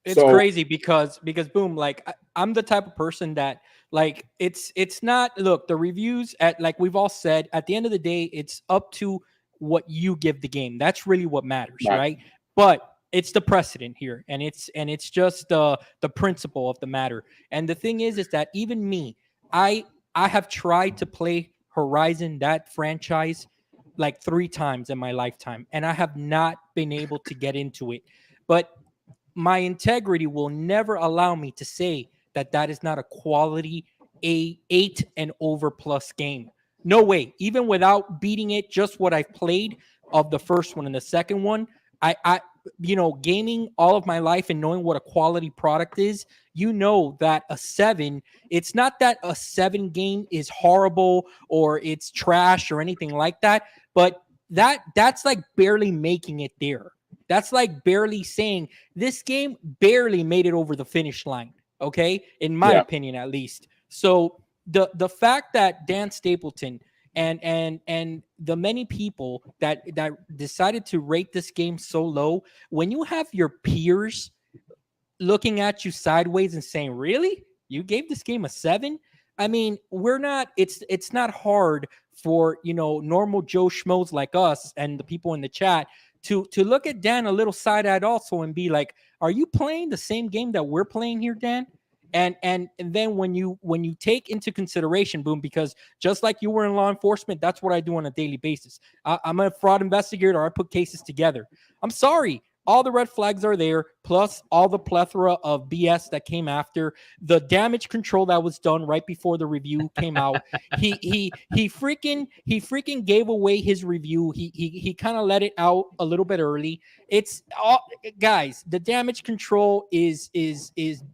It's crazy because Boom, like I'm the type of person that like it's not, look, the reviews at, like we've all said, at the end of the day, it's up to what you give the game. That's really what matters, right? But it's the precedent here, and it's just the principle of the matter. And the thing is that even me, I have tried to play Horizon, that franchise, like 3 times in my lifetime, and I have not been able to get into it. But my integrity will never allow me to say that is not a quality 8 and over plus game. No way. Even without beating it, just what I've played of the first one and the second one, I gaming all of my life and knowing what a quality product is, that a 7, it's not that a 7 game is horrible or it's trash or anything like that, but that's like barely making it there. That's like barely saying this game barely made it over the finish line. Okay, in my opinion, at least. So the fact that Dan Stapleton and the many people that decided to rate this game so low, when you have your peers looking at you sideways and saying, "Really? You gave this game a 7?" I mean, it's not hard for, normal Joe Schmoes like us and the people in the chat to look at Dan a little side-eyed also and be like, are you playing the same game that we're playing here, Dan? And then when you take into consideration, Boom, because just like you were in law enforcement, that's what I do on a daily basis. I'm a fraud investigator. I put cases together. I'm sorry. All the red flags are there, plus all the plethora of BS that came after. The damage control that was done right before the review came out. He freaking gave away his review. He kind of let it out a little bit early. It's all, guys, the damage control is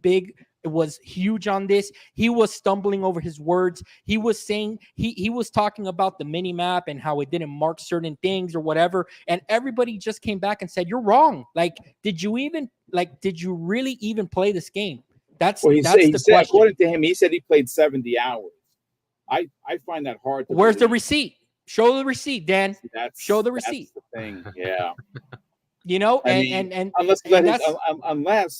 big. It was huge on this. He was stumbling over his words. He was saying he was talking about the mini map and how it didn't mark certain things or whatever. And everybody just came back and said, "You're wrong. Like, did you really even play this game?" That's the question. According to him, he said he played 70 hours. I find that hard to Where's believe. the receipt? Show the receipt, Dan. Show the receipt. That's the thing. Yeah. Unless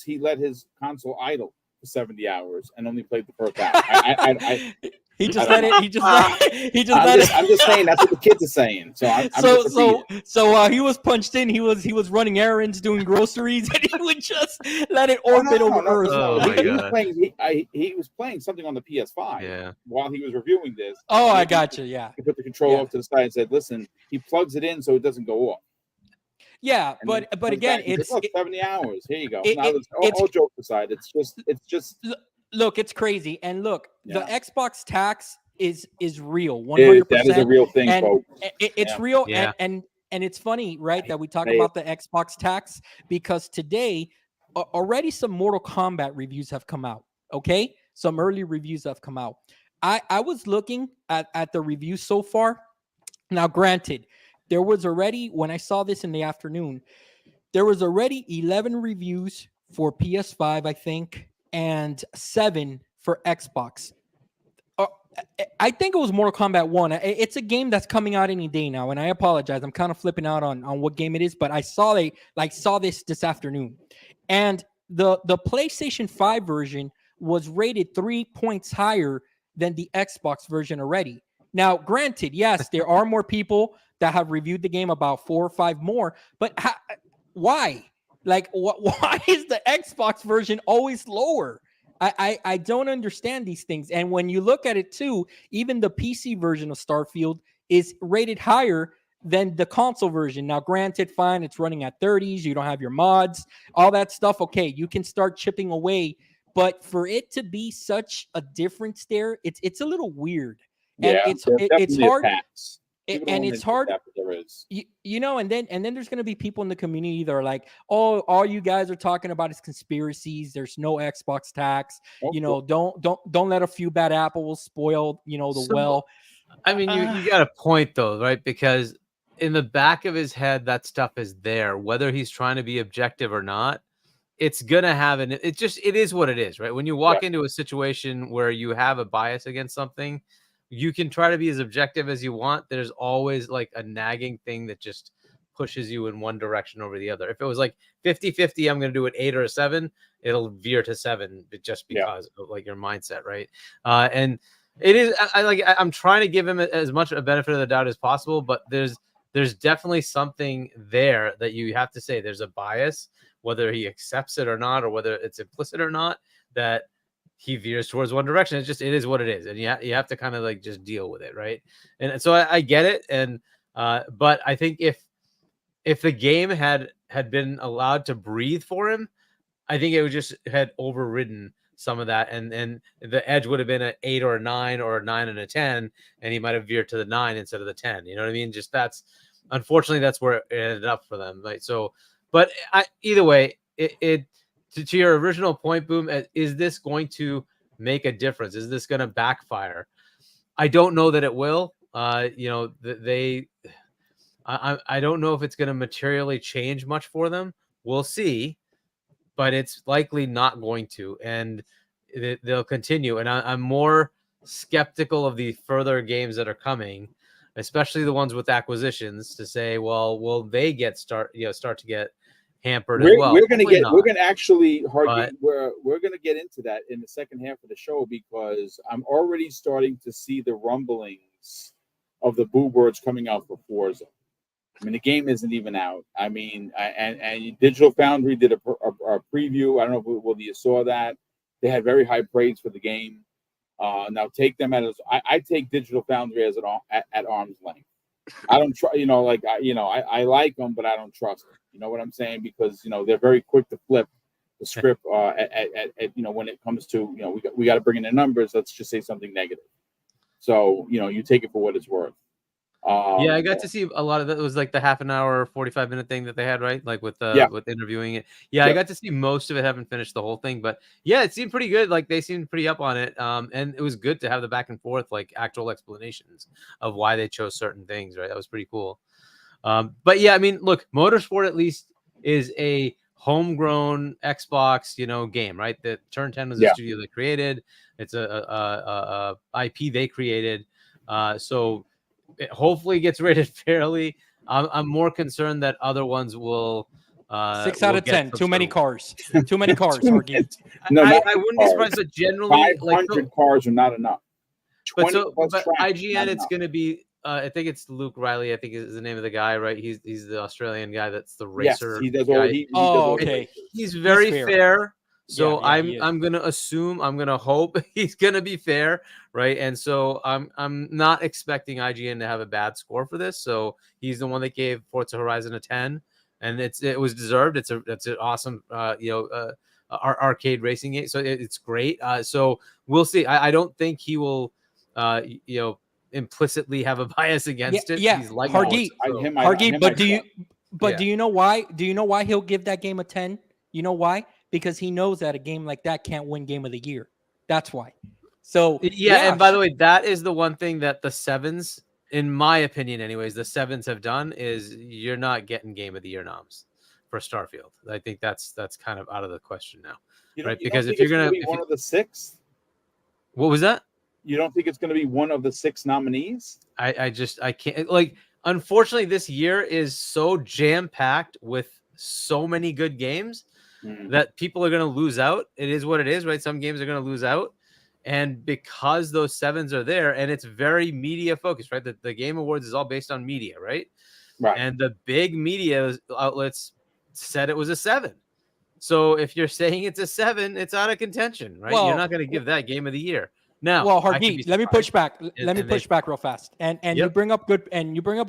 he let his console idle for 70 hours and only played the first half. He just let it. I'm just saying that's what the kids are saying. So he was punched in. He was running errands, doing groceries, and he would just let it orbit over Earth. Oh my God. He was playing something on the PS5 while he was reviewing this. Oh, I got you. Yeah. He put the controller off to the side and said, "Listen," he plugs it in so it doesn't go off. Yeah, but again, it's 70 hours. Here you go. All jokes aside, it's just. Look, it's crazy, and look, the Xbox tax is real, 100%. That is a real thing, and folks. It's real, and it's funny, right, that we talk about the Xbox tax, because today already some Mortal Kombat reviews have come out. Okay, some early reviews have come out. I was looking at the reviews so far. Now, granted, there was already, when I saw this in the afternoon, there was already 11 reviews for PS5, I think, and 7 for Xbox. I think it was Mortal Kombat 1. It's a game that's coming out any day now, and I apologize. I'm kind of flipping out on what game it is, but I saw this afternoon. And the PlayStation 5 version was rated 3 points higher than the Xbox version already. Now, granted, yes, there are more people that have reviewed the game, about 4 or 5 more, but why? Like, why is the Xbox version always lower? I don't understand these things. And when you look at it too, even the PC version of Starfield is rated higher than the console version. Now, granted, fine, it's running at 30s, you don't have your mods, all that stuff. Okay, you can start chipping away, but for it to be such a difference there, it's a little weird. And it's hard. and it's hard. That, but there is. You know, and then there's going to be people in the community that are like, oh, all you guys are talking about is conspiracies. There's no Xbox tax. You know, don't let a few bad apples spoil, you know, the well. I mean, you got a point though, right? Because in the back of his head, that stuff is there, whether he's trying to be objective or not. It's gonna have it is what it is, right? When you walk into a situation where you have a bias against something, you can try to be as objective as you want. There's always like a nagging thing that just pushes you in one direction over the other. If it was like 50-50, I'm gonna do an 8 or a 7, it'll veer to 7 just because of like your mindset, right? And it is I'm trying to give him as much a benefit of the doubt as possible, but there's definitely something there that you have to say there's a bias, whether he accepts it or not, or whether it's implicit or not, that he veers towards one direction. It is what it is. And you have to kind of like just deal with it. Right. And so I get it. And, but I think if the game had been allowed to breathe for him, I think it would just had overridden some of that. And the edge would have been an 8 or a 9 or a 9 and a 10. And he might've veered to the 9 instead of the 10. You know what I mean? Just unfortunately, that's where it ended up for them. Right. So, but either way, to your original point, Boom, is this going to make a difference? Is this going to backfire? I don't know that it will. You know, I don't know if it's going to materially change much for them. We'll see, but it's likely not going to, and they'll continue. And I'm more skeptical of the further games that are coming, especially the ones with acquisitions, to say, well, will they start to get hampered as well? We're going to actually, Hardy, we're going to get into that in the second half of the show, because I'm already starting to see the rumblings of the boo words coming out for Forza. I mean, the game isn't even out. I mean, and Digital Foundry did a preview. I don't know whether you saw that. They had very high praise for the game. Now take them I take Digital Foundry as at arm's length. I don't try, I like them, but I don't trust them. You know what I'm saying? Because they're very quick to flip the script. When it comes to we got to bring in the numbers. Let's just say something negative. So you take it for what it's worth. Yeah, I got to see a lot of that. It was like the half an hour, 45-minute thing that they had, right? Like with interviewing it. Yeah, I got to see most of it. Haven't finished the whole thing, but yeah, it seemed pretty good. Like they seemed pretty up on it. And it was good to have the back and forth, like actual explanations of why they chose certain things, right? That was pretty cool. But yeah, I mean, look, Motorsport at least is a homegrown Xbox, game, right? The Turn 10 was a studio they created. It's a IP they created. So it hopefully gets rated fairly. I'm more concerned that other ones will 6 out of 10. Too many cars. Too many cars. No, I wouldn't be surprised, but generally 500 cars are not enough. But IGN, it's going to be. I think it's Luke Riley. I think is the name of the guy, right? He's the Australian guy. That's the racer. Yes, he does all. Okay. He's very fair. So I'm gonna assume, I'm gonna hope he's gonna be fair, right? And so I'm not expecting IGN to have a bad score for this. So he's the one that gave Forza Horizon a 10, and it was deserved. It's an awesome arcade racing game. So it's great. So we'll see. I don't think he will implicitly have a bias against it. Yeah, he's like Hargeet, do you know why? Do you know why he'll give that game a 10? You know why? Because he knows that a game like that can't win Game of the Year. That's why. So and by the way, that is the one thing that the 7s, in my opinion, anyways, the 7s have done is you're not getting Game of the Year noms for Starfield. I think that's kind of out of the question now, right? Because if you're gonna be one of the 6, what was that? You don't think it's going to be one of the 6 nominees? I can't. Like, unfortunately, this year is so jam packed with so many good games that people are going to lose out. It is what it is, right? Some games are going to lose out. And because those 7s are there, and it's very media focused, right? The Game Awards is all based on media, right? Right. And the big media outlets said it was a 7. So if you're saying it's a 7, it's out of contention, right? You're not going to give that Game of the Year. Now, Hargeet, let me push back. Let me push back real fast. And you bring up a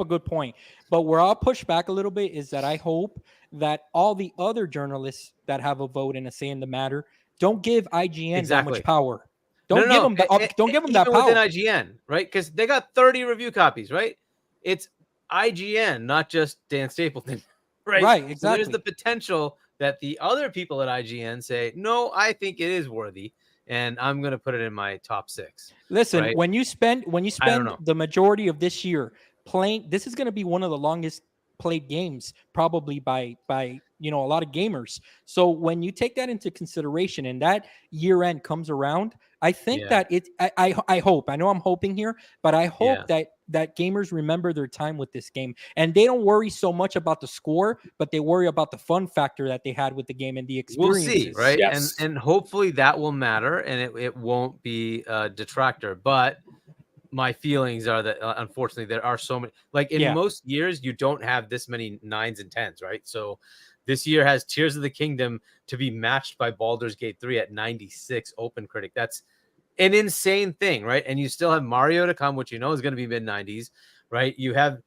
good point. But where I'll push back a little bit is that I hope that all the other journalists that have a vote and a say in the matter don't give IGN that much power. Don't give them that power. Within IGN, right? Because they got 30 review copies, right? it's IGN, not just Dan Stapleton, right? Right, So exactly. there's the potential that the other people at IGN say, no, I think it is worthy, and I'm going to put it in my top 6. Listen, right? when you spend I don't know. the majority of this year playing, this is going to be one of the longest played games probably by a lot of gamers. So when you take that into consideration and that year end comes around, I think Yeah. that it I hope, I know I'm hoping here, but I hope Yeah. that gamers remember their time with this game and they don't worry so much about the score, but they worry about the fun factor that they had with the game and the We'll experiences. see, right? Yes. And hopefully that will matter and it won't be a detractor. But my feelings are that unfortunately there are so many, like in most years you don't have this many 9s and 10s, right? So this year has Tears of the Kingdom to be matched by Baldur's Gate 3 at 96 Open Critic. That's an insane thing, right? And you still have Mario to come, which you know is going to be mid 90s, right? You have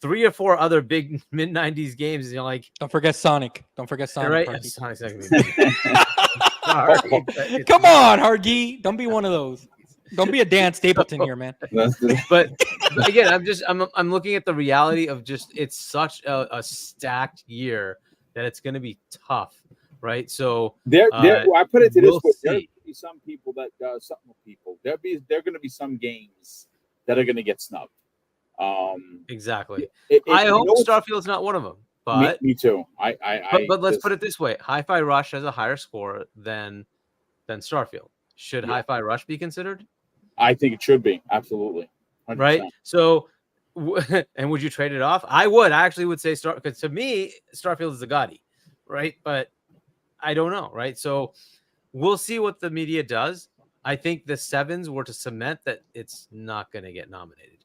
3 or 4 other big mid 90s games, and you're like, don't forget Sonic. Don't forget Sonic. Right? Sonic's not gonna be sorry. Come on, Hargi. Don't be one of those. Don't be a Dan Stapleton here, man. But again, I'm looking at the reality of just it's such a stacked year that it's going to be tough, right? So I put it to this way: there see. could be some people that some people there going to be some games that are going to get snubbed. Exactly. I hope Starfield's not one of them. But me too. But let's put it this way: Hi-Fi Rush has a higher score than Starfield. Should Hi-Fi Rush be considered? I think it should be, absolutely. 100%. Right. So, and would you trade it off? I would. I actually would say because to me, Starfield is the Gotti, right? But I don't know, right? So we'll see what the media does. I think the 7s were to cement that it's not going to get nominated.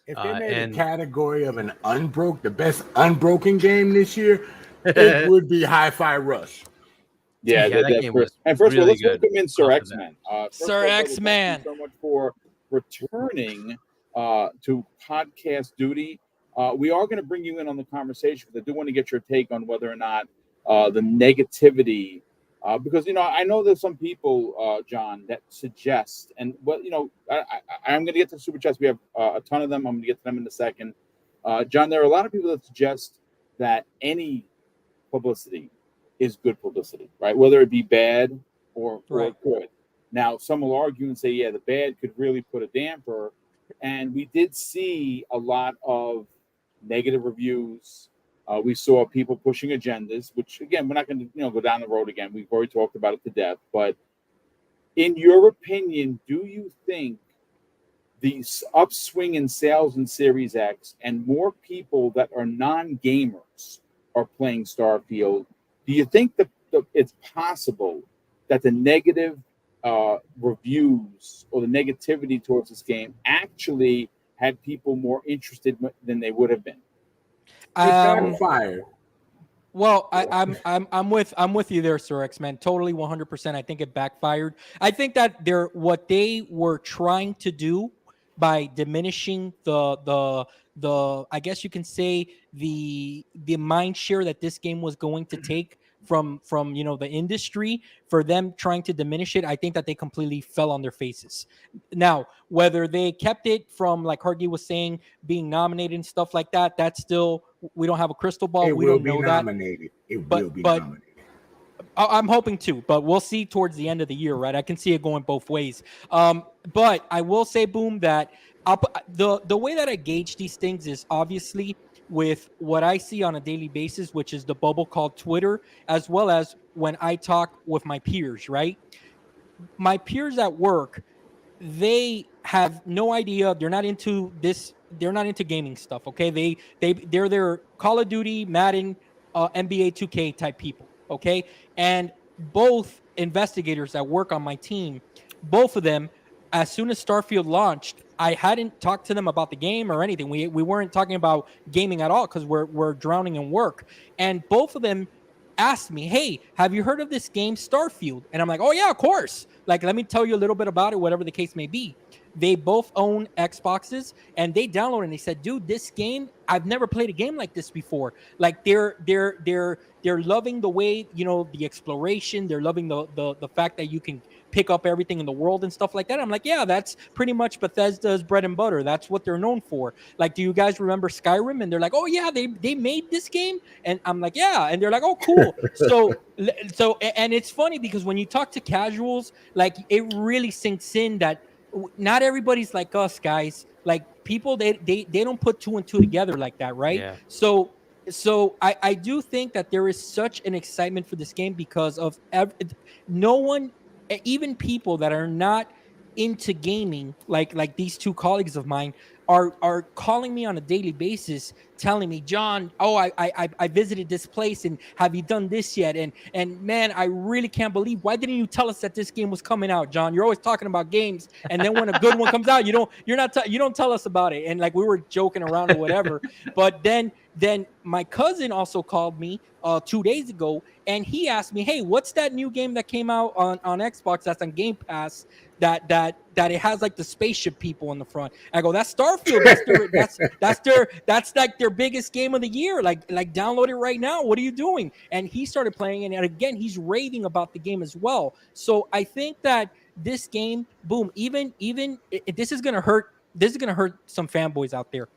If they made a category of the best unbroken game this year, it would be Hi-Fi Rush. Yeah, that game was and first really of all, let's welcome in Sir X-Man. Sir X-Man, thank you so much for returning to podcast duty. We are going to bring you in on the conversation because I do want to get your take on whether or not the negativity, because I know there's some people, John, that suggest, and I'm going to get to super chats. We have a ton of them. I'm going to get to them in a second. John, there are a lot of people that suggest that any publicity is good publicity, right? Whether it be bad or good. Now, some will argue and say, yeah, the bad could really put a damper. And we did see a lot of negative reviews. We saw people pushing agendas, which, again, we're not going to go down the road again. We've already talked about it to death. But in your opinion, do you think the upswing in sales in Series X and more people that are non-gamers are playing Starfield, do you think that it's possible that the negative reviews or the negativity towards this game actually had people more interested than they would have been? Fire. Well, I'm with you there, Sir X-Man. Totally 100%. I think it backfired. I think that what they were trying to do by diminishing the I guess you can say the mind share that this game was going to take from the industry, for them trying to diminish it, I think that they completely fell on their faces. Now, whether they kept it from, like Hargi was saying, being nominated and stuff like that, that's still, we don't have a crystal ball. We don't know that. It will be nominated. I'm hoping to, but we'll see towards the end of the year, right? I can see it going both ways. But I will say, Boom, that the way that I gauge these things is obviously with what I see on a daily basis, which is the bubble called Twitter, as well as when I talk with my peers, right? My peers at work, they have no idea. They're not into this. They're not into gaming stuff. Okay. They're their Call of Duty, Madden, NBA 2K type people. Okay. And both investigators that work on my team, both of them, as soon as Starfield launched, I hadn't talked to them about the game or anything. We weren't talking about gaming at all because we're drowning in work. And both of them asked me, hey, have you heard of this game Starfield? And I'm like, oh yeah, of course. Like, let me tell you a little bit about it, whatever the case may be. They both own Xboxes and they downloaded and they said, dude, this game, I've never played a game like this before. Like they're loving the way, the exploration. They're loving the fact that you can pick up everything in the world and stuff like that. I'm like, yeah, that's pretty much Bethesda's bread and butter. That's what they're known for. Like, do you guys remember Skyrim? And they're like, oh yeah, they made this game. And I'm like, yeah. And they're like, oh, cool. So and it's funny because when you talk to casuals, like it really sinks in that not everybody's like us, guys. Like people, they don't put 2 and 2 together like that, right? Yeah. So I do think that there is such an excitement for this game because of no one, even people that are not into gaming, like these 2 colleagues of mine are calling me on a daily basis, telling me, John, oh, I visited this place, and have you done this yet? And man, I really can't believe, why didn't you tell us that this game was coming out, John? You're always talking about games, and then when a good one comes out, you don't tell us about it. And like we were joking around or whatever. But then my cousin also called me 2 days ago, and he asked me, hey, what's that new game that came out on Xbox that's on Game Pass that it has like the spaceship people on the front? I go, that's Starfield. That's like their biggest game of the year. Like download it right now. What are you doing? And he started playing it, and again, he's raving about the game as well. So I think that this game, boom, even this is gonna hurt some fanboys out there.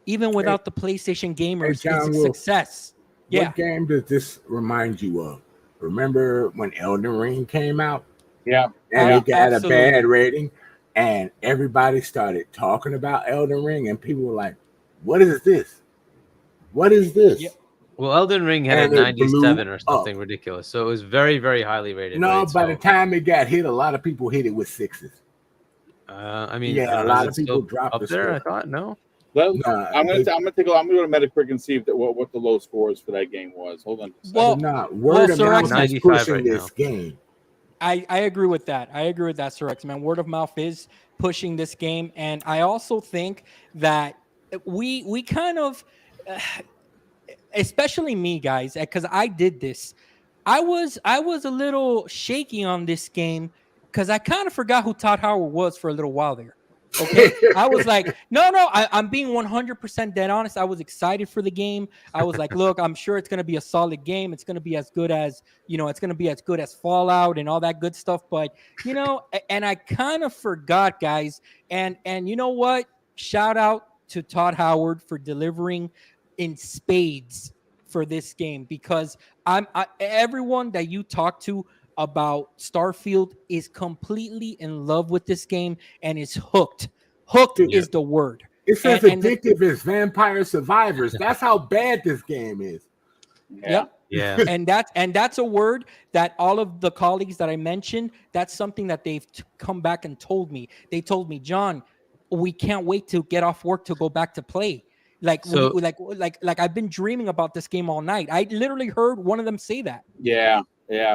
Even without the PlayStation gamers, John, it's a success. What game does this remind you of? Remember when Elden Ring came out? Yeah. And it got absolutely. a bad rating, and everybody started talking about Elden Ring, and people were like, what is this? What is this? Yep. Well, Elden Ring had And a it blew 97 or something up. ridiculous. So it was very, very highly rated. No, right? by the time it got hit, a lot of people hit it with 6s. I mean, Yeah, I don't a know, lot is of it people still dropped up the there. score. I thought no. Well, Nah, I'm gonna go to Metacritic and see what the low scores for that game was. Hold on. Well, word of Sir mouth X, is 95 pushing right this now. game. I agree with that. Sir X, man. Word of mouth is pushing this game, and I also think that we kind of, especially me, guys, because I did this. I was a little shaky on this game because I kind of forgot who Todd Howard was for a little while there. Okay, I was like, no, I'm being 100% dead honest. I was excited for the game. I was like, look, I'm sure it's going to be a solid game. It's going to be as good as, it's going to be as good as Fallout and all that good stuff. But, and I kind of forgot, guys. And you know what? Shout out to Todd Howard for delivering in spades for this game, because everyone that you talk to about Starfield is completely in love with this game and is hooked. Hooked is the word. It's as addictive as Vampire Survivors. That's how bad this game is. Yep. Yeah. And that's a word that all of the colleagues that I mentioned, that's something that they've come back and told me. They told me, John, we can't wait to get off work to go back to play. Like I've been dreaming about this game all night. I literally heard one of them say that. Yeah,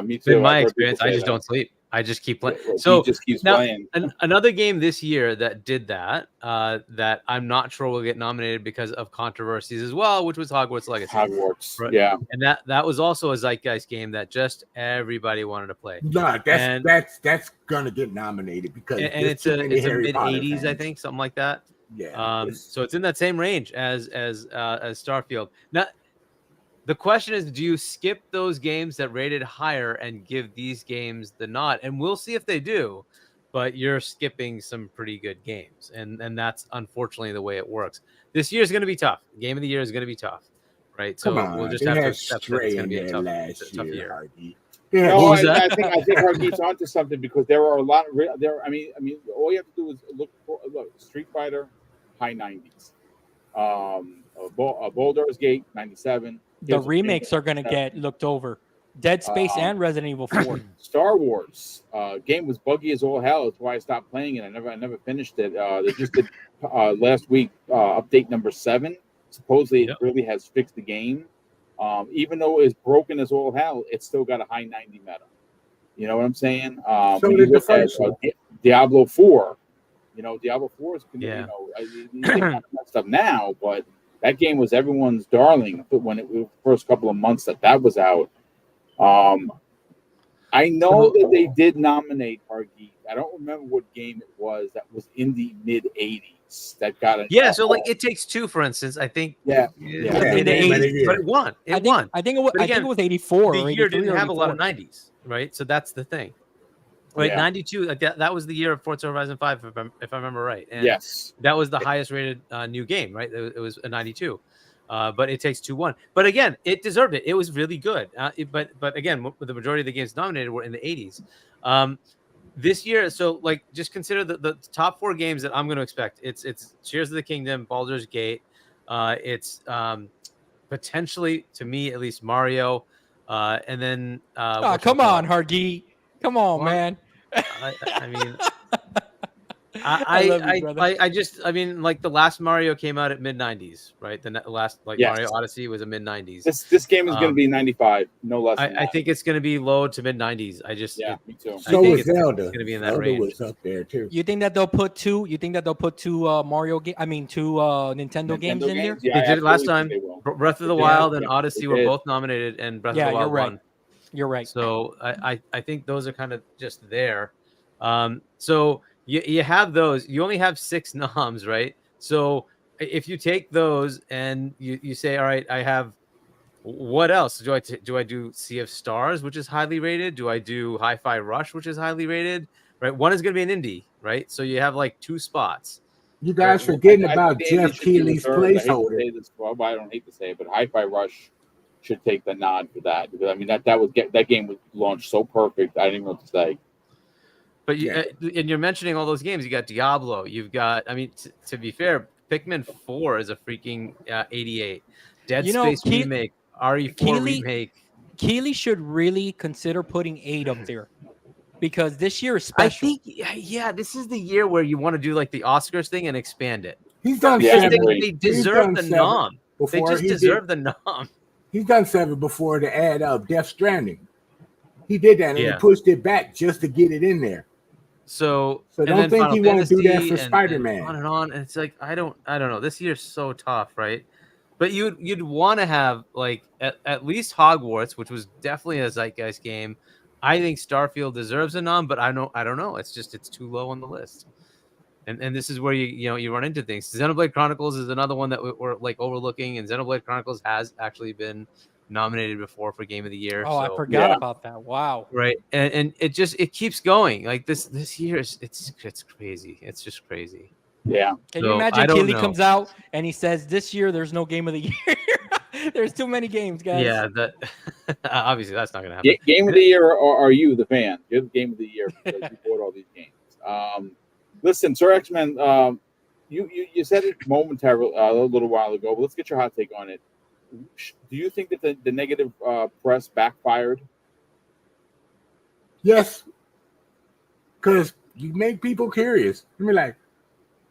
me too. In my experience, I just don't sleep. I just keep playing. So he just keeps now, playing. Another game this year that did that, that I'm not sure will get nominated because of controversies as well, which was Hogwarts Legacy. Hogwarts, right? Yeah. And that was also a zeitgeist game that just everybody wanted to play. No, that's gonna get nominated because it's a mid 80s, I think, something like that. Yeah. So it's in that same range as Starfield. Now, the question is, do you skip those games that rated higher and give these games the nod? And we'll see if they do, but you're skipping some pretty good games. And that's unfortunately the way it works. This year is going to be tough. Game of the year is going to to be tough, right? So we'll just have to accept that it's going to be a tough year. No, I think Hargeet's onto something, because there are a lot of I mean, all you have to do is look Street Fighter, high 90s. Baldur's Gate, 97. The remakes are going to get looked over. Dead Space and Resident Evil 4. Star Wars game was buggy as all hell. That's why I stopped playing it. I never finished it. They just did last week update number 7. Supposedly it really has fixed the game. Even though it's broken as all hell, it's still got a high 90 meta. You know what I'm saying? When you look at Diablo 4, Diablo 4 is they got messed up now, but that game was everyone's darling when it was the first couple of months that was out. I know that they did nominate Hargeet. I don't remember what game it was that was in the mid 80s that got it. Yeah, so like It Takes Two, for instance, I think. In the 80s, but it won. It won. I think it was 84. The year didn't have a lot of 90s, right? So that's the thing. Right, 92. Like that was the year of Forza Horizon 5, if I remember right. And yes, that was the highest rated new game, right? It was a 92. But It Takes Two won. But again, it deserved it. It was really good. But again, the majority of the games nominated were in the 80s. This year, so like just consider the top 4 games that I'm going to expect. It's Tears of the Kingdom, Baldur's Gate. It's potentially, to me at least, Mario. And then come on, Hargeet. Come on, man. I mean, I love you, brother. I mean, like the last Mario came out at mid-90s, right? The last Mario Odyssey was a mid-90s. This game is going to be 95, no less. I think it's going to be low to mid-90s. Me too. So was Zelda. It's going to be in that Zelda range. was up there too. You think that they'll put two? You think that they'll put two Mario game? I mean, two Nintendo games in there? Yeah, they did it last time. Breath of the Wild and Odyssey were both nominated, and Breath of the Wild won. You're right. So I think those are kind of just there. So you have those. You only have 6 noms, right? So if you take those and you say, all right, I have what else? Do I do Sea of Stars, which is highly rated? Do I do Hi-Fi Rush, which is highly rated? Right, one is going to be an indie, right? So you have like 2 spots. You guys forgetting about Jeff Keighley's placeholder. I don't hate to say it, but Hi-Fi Rush should take the nod for that, because I mean that game was launched so perfect. I didn't even know what to say. But and you're mentioning all those games. You got Diablo. You've got. I mean, to be fair, Pikmin 4 is a freaking 88. Dead Space remake, RE4 remake. Keighley should really consider putting 8 up there, because this year is special. I think, this is the year where you want to do like the Oscars thing and expand it. He's done 7. They deserve the nom. They just deserve the nom. He's done 7 before to add up Death Stranding. He did that and he pushed it back just to get it in there. So don't think he won't do that for Spider-Man. And on, and it's like I don't know. This year's so tough, right? But you'd want to have like at least Hogwarts, which was definitely a zeitgeist game. I think Starfield deserves a nom, but I don't know. It's too low on the list. And this is where you run into things. Xenoblade Chronicles is another one that we're like overlooking, and Xenoblade Chronicles has actually been nominated before for Game of the Year. Oh, I forgot about that. Wow. Right, and it keeps going. Like this year it's crazy. It's just crazy. Yeah. Can you imagine Keighley comes out and he says this year there's no Game of the Year? There's too many games, guys. Yeah, obviously that's not gonna happen. Game of the Year, or are you the fan? You're the Game of the Year because you bought all these games. Listen, Sir X-Men, you said it momentarily a little while ago, but let's get your hot take on it. Do you think that the negative press backfired? Yes, because you make people curious. I mean, like,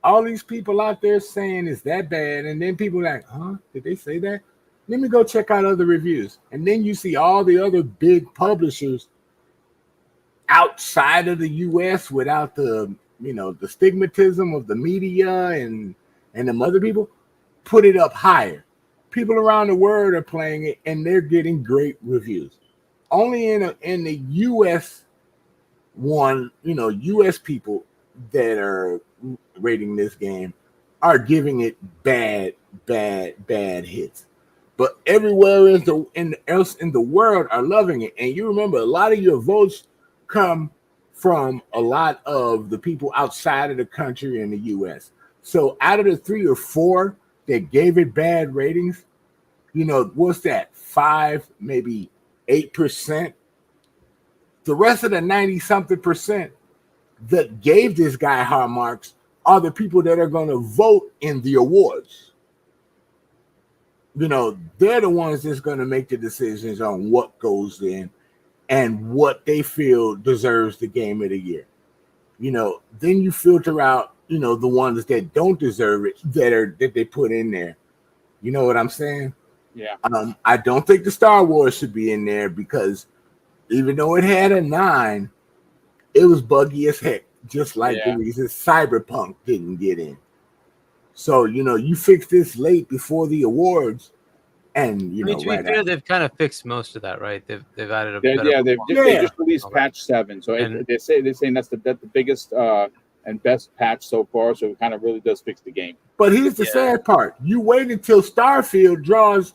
all these people out there saying it's that bad, and then people like, huh? Did they say that? Let me go check out other reviews. And then you see all the other big publishers outside of the U.S. without the the stigmatism of the media and them other people put it up higher. People around the world are playing it, and they're getting great reviews. Only in the U.S. U.S. people that are rating this game are giving it bad hits. But everywhere else in the world are loving it. And you remember, a lot of your votes come from a lot of the people outside of the country in the U.S. So out of the 3 or 4 that gave it bad ratings, what's that? 5, maybe 8%. The rest of the 90-something% that gave this guy high marks are the people that are going to vote in the awards. They're the ones that's going to make the decisions on what goes in and what they feel deserves the Game of the Year. Then you filter out, the ones that don't deserve it that they put in there. You know what I'm saying? Yeah. I don't think the Star Wars should be in there, because even though it had a 9, it was buggy as heck, just like the reason Cyberpunk didn't get in. So, you fix this late before the awards, and to be fair, they've kind of fixed most of that, right? They've added a better. They just released patch 7, so they're saying that's the biggest and best patch so far. So it kind of really does fix the game. But here's the sad part: you wait until Starfield draws,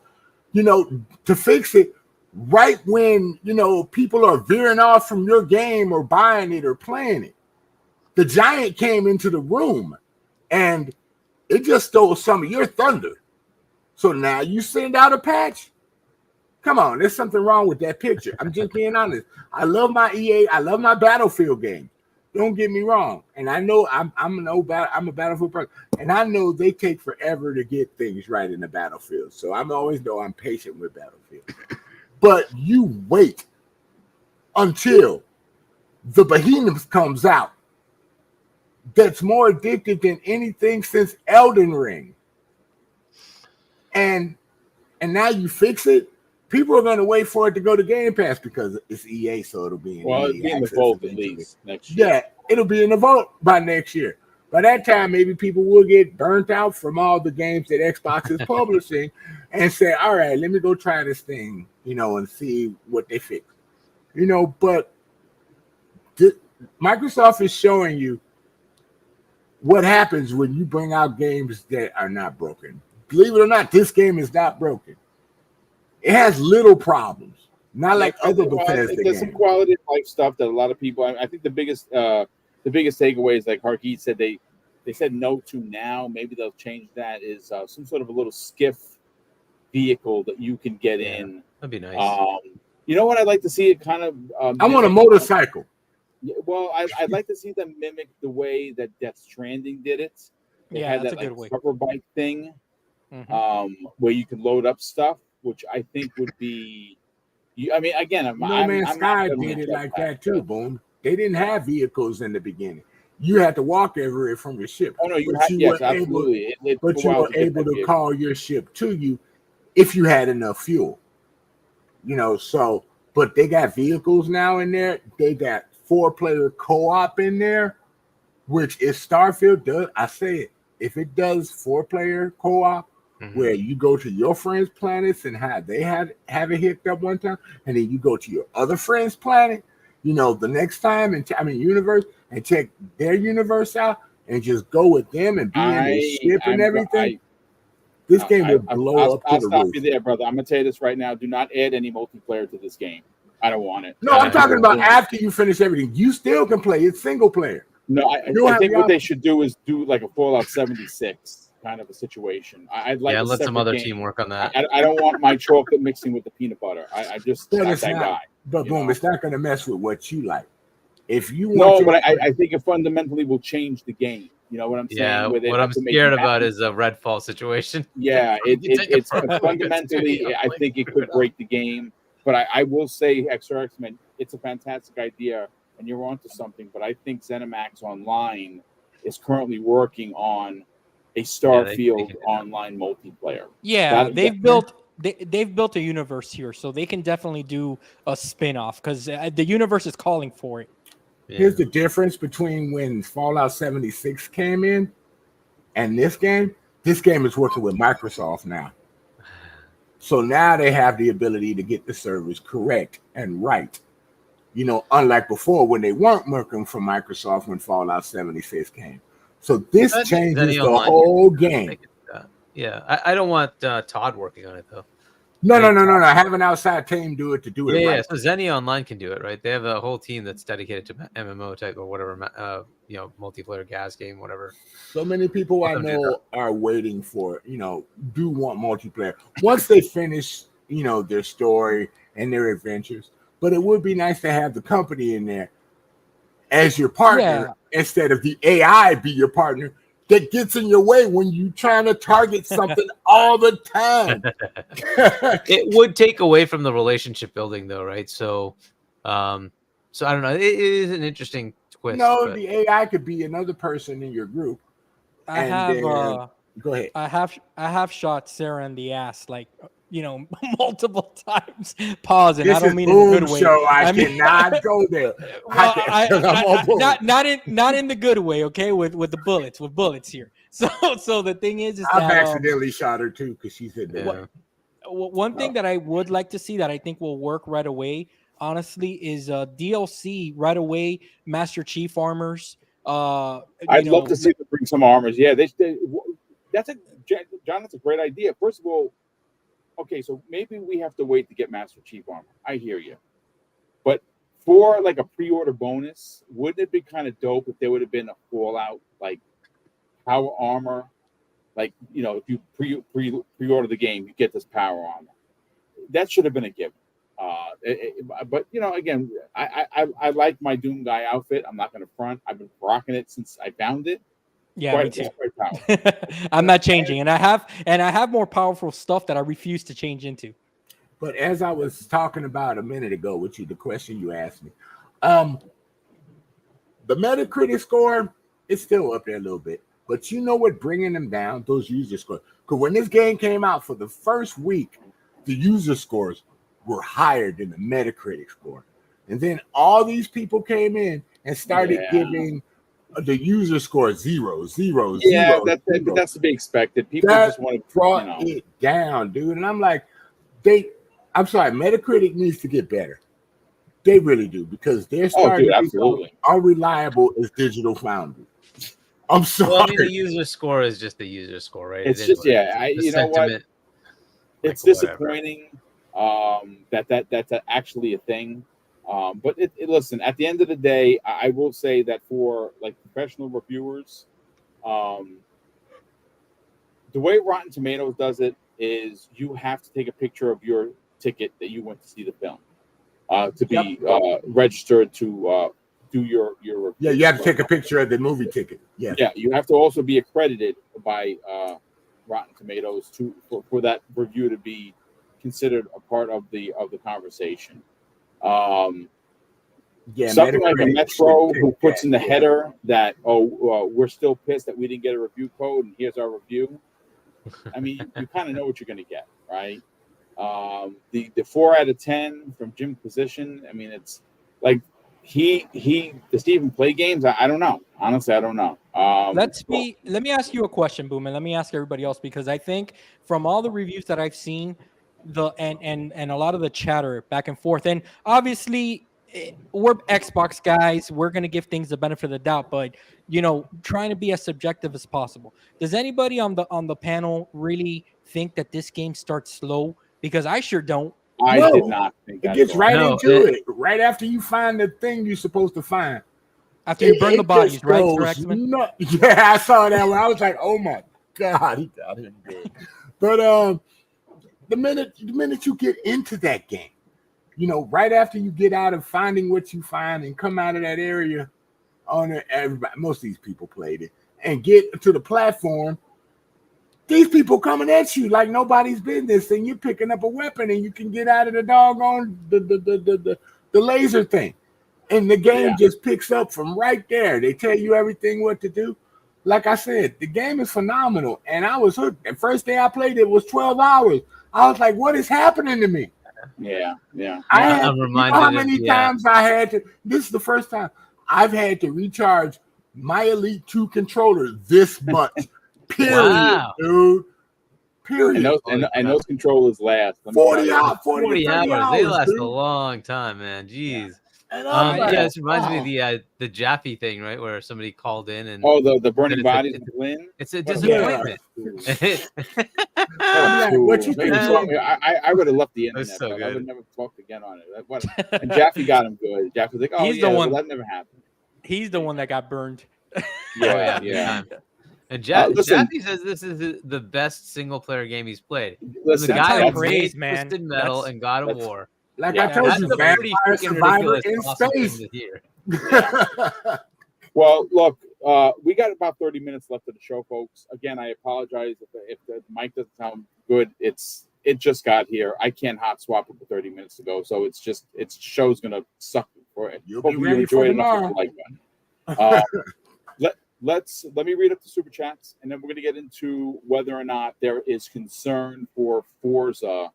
to fix it. right when people are veering off from your game or buying it or playing it, the giant came into the room and it just stole some of your thunder. So now you send out a patch. Come on, there's something wrong with that picture. I'm just being honest. I love my EA. I love my Battlefield game. Don't get me wrong. And I know I'm a Battlefield person, and I know they take forever to get things right in the Battlefield. So I'm patient with Battlefield. But you wait until the Behemoth comes out. That's more addictive than anything since Elden Ring. And now you fix it. People are going to wait for it to go to Game Pass because it's EA, so it'll be in it'll be in the vault at least next year. Yeah, it'll be in the vault by next year. By that time, maybe people will get burnt out from all the games that Xbox is publishing and say, all right, let me go try this thing, and see what they fix. But Microsoft is showing you what happens when you bring out games that are not broken. Believe it or not, this game is not broken. It has little problems, not like other Bethesda games. There's some quality of life stuff that a lot of people. I think the biggest takeaway is, like Hargeet said, they said no to now. Maybe they'll change that. Is some sort of a little skiff vehicle that you can get in. That'd be nice. You know what? I'd like to see it kind of. I want a motorcycle. Well, I'd like to see them mimic the way that Death Stranding did it. They had that's that a good way. Hover bike thing, where you could load up stuff, which I think would be. I mean, again, No Man's Sky did it like that too. Boom. They didn't have vehicles in the beginning. You had to walk everywhere from your ship. Oh no, absolutely. But you were able to call your ship to you if you had enough fuel. So but they got vehicles now in there. They got 4-player co-op in there, which is Starfield does. I say it. If it does 4-player co-op, where you go to your friends' planets and have it hooked up one time, and then you go to your other friend's planet, the next time, universe, and check their universe out, and just go with them and be in the ship and everything. This game will blow up to the roof. I'll stop you there, brother. I'm gonna tell you this right now. Do not add any multiplayer to this game. I don't want it. No, I'm talking about after you finish everything. You still can play. It's single player. No, I think what they should do is do like a Fallout 76 kind of a situation. I'd like let some other team work on that. I don't want my chocolate mixing with the peanut butter. I just not that guy. But boom, it's not going to mess with what you like. If you want, but I think it fundamentally will change the game. You know what I'm saying? Yeah, what I'm scared about is a Redfall situation. Yeah, it's fundamentally. I think it could break the game. But I will say, X-Man, it's a fantastic idea, and you're onto something. But I think ZeniMax Online is currently working on a Starfield online multiplayer. Yeah, they've built a universe here, so they can definitely do a spin-off because the universe is calling for it. Yeah. Here's the difference between when Fallout 76 came in and this game. This game is working with Microsoft now. So now they have the ability to get the servers correct and right. Unlike before when they weren't working for Microsoft when Fallout 76 came. So this changes the whole game. Yeah, I don't want Todd working on it, though. No. Have an outside team do it right. Yeah, so Zenny Online can do it, right? They have a whole team that's dedicated to MMO type or whatever, multiplayer gas game, whatever. So many people I know are waiting for, do want multiplayer. Once they finish, their story and their adventures. But it would be nice to have the company in there as your partner instead of the AI be your partner that gets in your way when you're trying to target something all the time. It would take away from the relationship building, though, right? So I don't know. It is an interesting twist. No, the AI could be another person in your group. Go ahead. I have shot Sarah in the ass multiple times. Pause, and I don't mean in a good way. Show. I cannot go there. Not in the good way, okay? With bullets here. So the thing is I've accidentally shot her too because she said that. One thing that I would like to see that I think will work right away, honestly, is DLC right away. Master Chief armors. I'd love to see them bring some armors. Yeah, that's a great idea. First of all, okay, so maybe we have to wait to get Master Chief armor. I hear you, but for like a pre-order bonus, wouldn't it be kind of dope if there would have been a Fallout like power armor? Like, you know, if you pre-order the game, you get this power armor. That should have been a given. But you know, again, I like my Doom guy outfit. I'm not going to front. I've been rocking it since I found it. Yeah, me too. Quite powerful. I'm not changing, and I have more powerful stuff that I refuse to change into. But as I was talking about a minute ago with you, the question you asked me, the Metacritic score is still up there a little bit. But you know what bringing them down? Those user scores. Because when this game came out for the first week, the user scores were higher than the Metacritic score. And then all these people came in and started giving the user score 0, 0, 0. But that's to be expected. People just want to brought it down, dude. And I'm like, I'm sorry, Metacritic needs to get better. They really do, because they're starting to become unreliable as Digital Foundry. I'm sorry. Well, I mean, the user score is just the user score, right? It's just you know what? It's disappointing that's actually a thing. But listen, at the end of the day, I will say that for like professional reviewers, the way Rotten Tomatoes does it is you have to take a picture of your ticket that you went to see the film to be registered to do your review. Yeah, you have to take a picture of the movie ticket. Yeah, you have to also be accredited by Rotten Tomatoes for that review to be considered a part of the conversation. Something like a Metro who puts in the header that we're still pissed that we didn't get a review code and here's our review. I mean, you kind of know what you're going to get, right? The 4 out of 10 from Jim Position. I mean, it's like does he even play games? I don't know. Honestly, I don't know. Let me ask you a question, Boom, and let me ask everybody else, because I think from all the reviews that I've seen, and a lot of the chatter back and forth, and obviously we're Xbox guys, we're gonna give things the benefit of the doubt, but you know, trying to be as subjective as possible. Does anybody on the panel really think that this game starts slow? Because I sure don't. I did not think that. It gets into it right after you find the thing you're supposed to find. After you burn the bodies, right, Sir X-Men? Yeah, I saw that one. I was like, oh my God, he got him good. But the minute you get into that game, you know, right after you get out of finding what you find and come out of that area, most of these people played it, and get to the platform, these people coming at you like nobody's business, and you're picking up a weapon and you can get out of the doggone the laser thing. And the game just picks up from right there. They tell you everything what to do. Like I said, the game is phenomenal. And I was hooked. The first day I played it was 12 hours. I was like, what is happening to me? Yeah. I'm reminded how many times I had to, this is the first time I've had to recharge my Elite 2 controller this much. Period, dude. Period. And those controllers last 40 hours. They last a long time, man. Jeez. This reminds me of the Jaffe thing, right? Where somebody called in and the burning bodies in Berlin. It's a disappointment. What you think? I would have left the internet. So I would never talked again on it. And Jaffe got him good. Jaffe was like, "Oh, the one that never happened." He's the one that got burned. Yeah. And Jaffe says this is the best single player game he's played. Listen, the guy that's praise, man. Twisted Metal and God of War. Like I told you, Vampire Survivor in space. Well, look, we got about 30 minutes left of the show, folks. Again, I apologize if the mic doesn't sound good. It just got here. I can't hot swap it for 30 minutes to go, so it's show's gonna suck for it. You'll be ready for tomorrow. Let me read up the super chats, and then we're gonna get into whether or not there is concern for Forza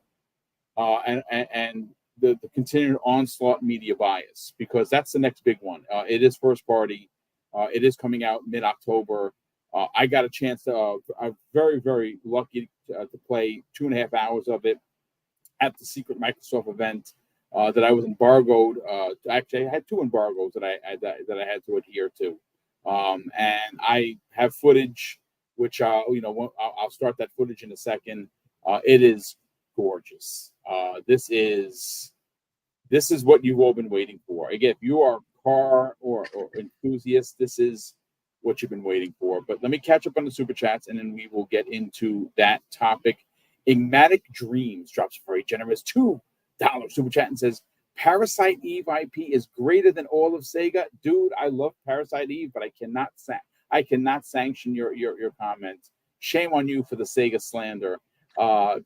and the continued onslaught media bias, because that's the next big one. It is first party. It is coming out mid-October. I got a chance to, I'm very, very lucky to play 2.5 hours of it at the secret Microsoft event that I was embargoed. Actually, I had 2 embargoes that I had to adhere to. And I have footage, which I'll start that footage in a second. It is gorgeous. This is what you've all been waiting for. Again, if you are a car or enthusiast, this is what you've been waiting for. But let me catch up on the super chats, and then we will get into that topic. Igmatic Dreams drops a very generous $2 super chat and says, Parasite Eve IP is greater than all of Sega. Dude, I love Parasite Eve, but I cannot sanction your comments. Shame on you for the Sega slander.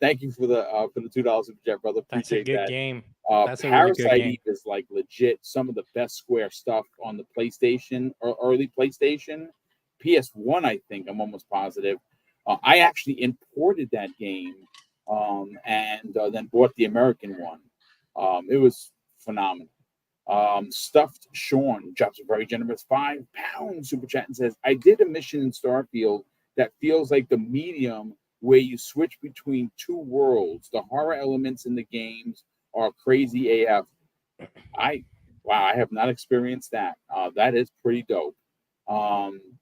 Thank you for the $2 super chat, brother. Appreciate That's a good that. game. That's a Parasite really good game. Eve is like legit some of the best Square stuff on the PlayStation or early PlayStation. PS1, I think, I'm almost positive. I actually imported that game and then bought the American one. It was phenomenal. Stuffed Sean drops a very generous £5 super chat and says, I did a mission in Starfield that feels like the medium where you switch between two worlds. The horror elements in the games are crazy AF. I have not experienced that. That is pretty dope.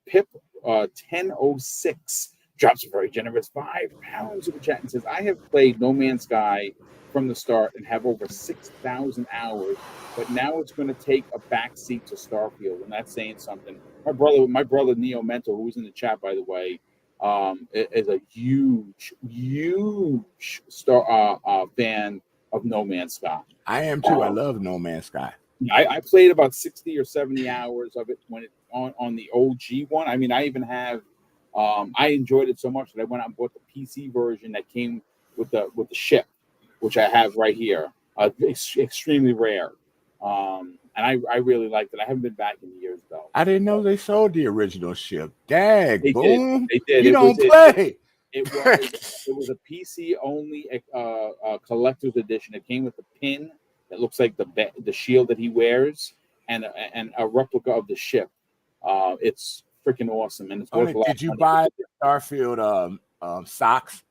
Pip 1006 drops a very generous £5 super chat and says, I have played No Man's Sky from the start and have over 6,000 hours, but now it's going to take a backseat to Starfield, and that's saying something. My brother Neo Mental, who's in the chat, by the way, is a huge fan of No Man's Sky. I am too. I love No Man's Sky. I played about 60 or 70 hours of it when it on the OG one. I mean, I even have I enjoyed it so much that I went out and bought the PC version that came with the ship, which I have right here. Extremely rare. And I really liked it. I haven't been back in years though. I didn't know they sold the original ship. Dang, they boom! Did. They did. You don't play. It was a PC only collector's edition. It came with the pin that looks like the shield that he wears and a replica of the ship. It's freaking awesome, and it's worth a lot. Did you buy the Starfield socks?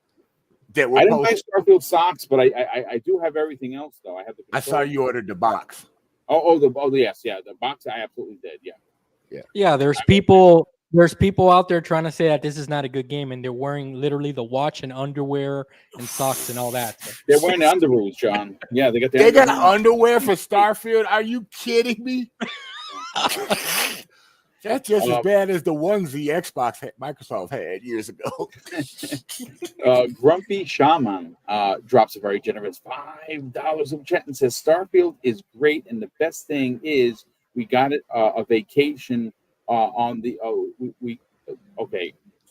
I didn't buy Starfield socks, but I do have everything else though. I have the. I saw you ordered the box. Yes, yeah, the box I absolutely did. Yeah. There's people out there trying to say that this is not a good game, and they're wearing literally the watch and underwear and socks and all that. So. They're wearing the underoos, John. Yeah, they got underwear for Starfield. Are you kidding me? That's just as bad as the onesie Microsoft had years ago. Grumpy Shaman drops a very generous $5 in chat and says Starfield is great, and the best thing is we got it a vacation on the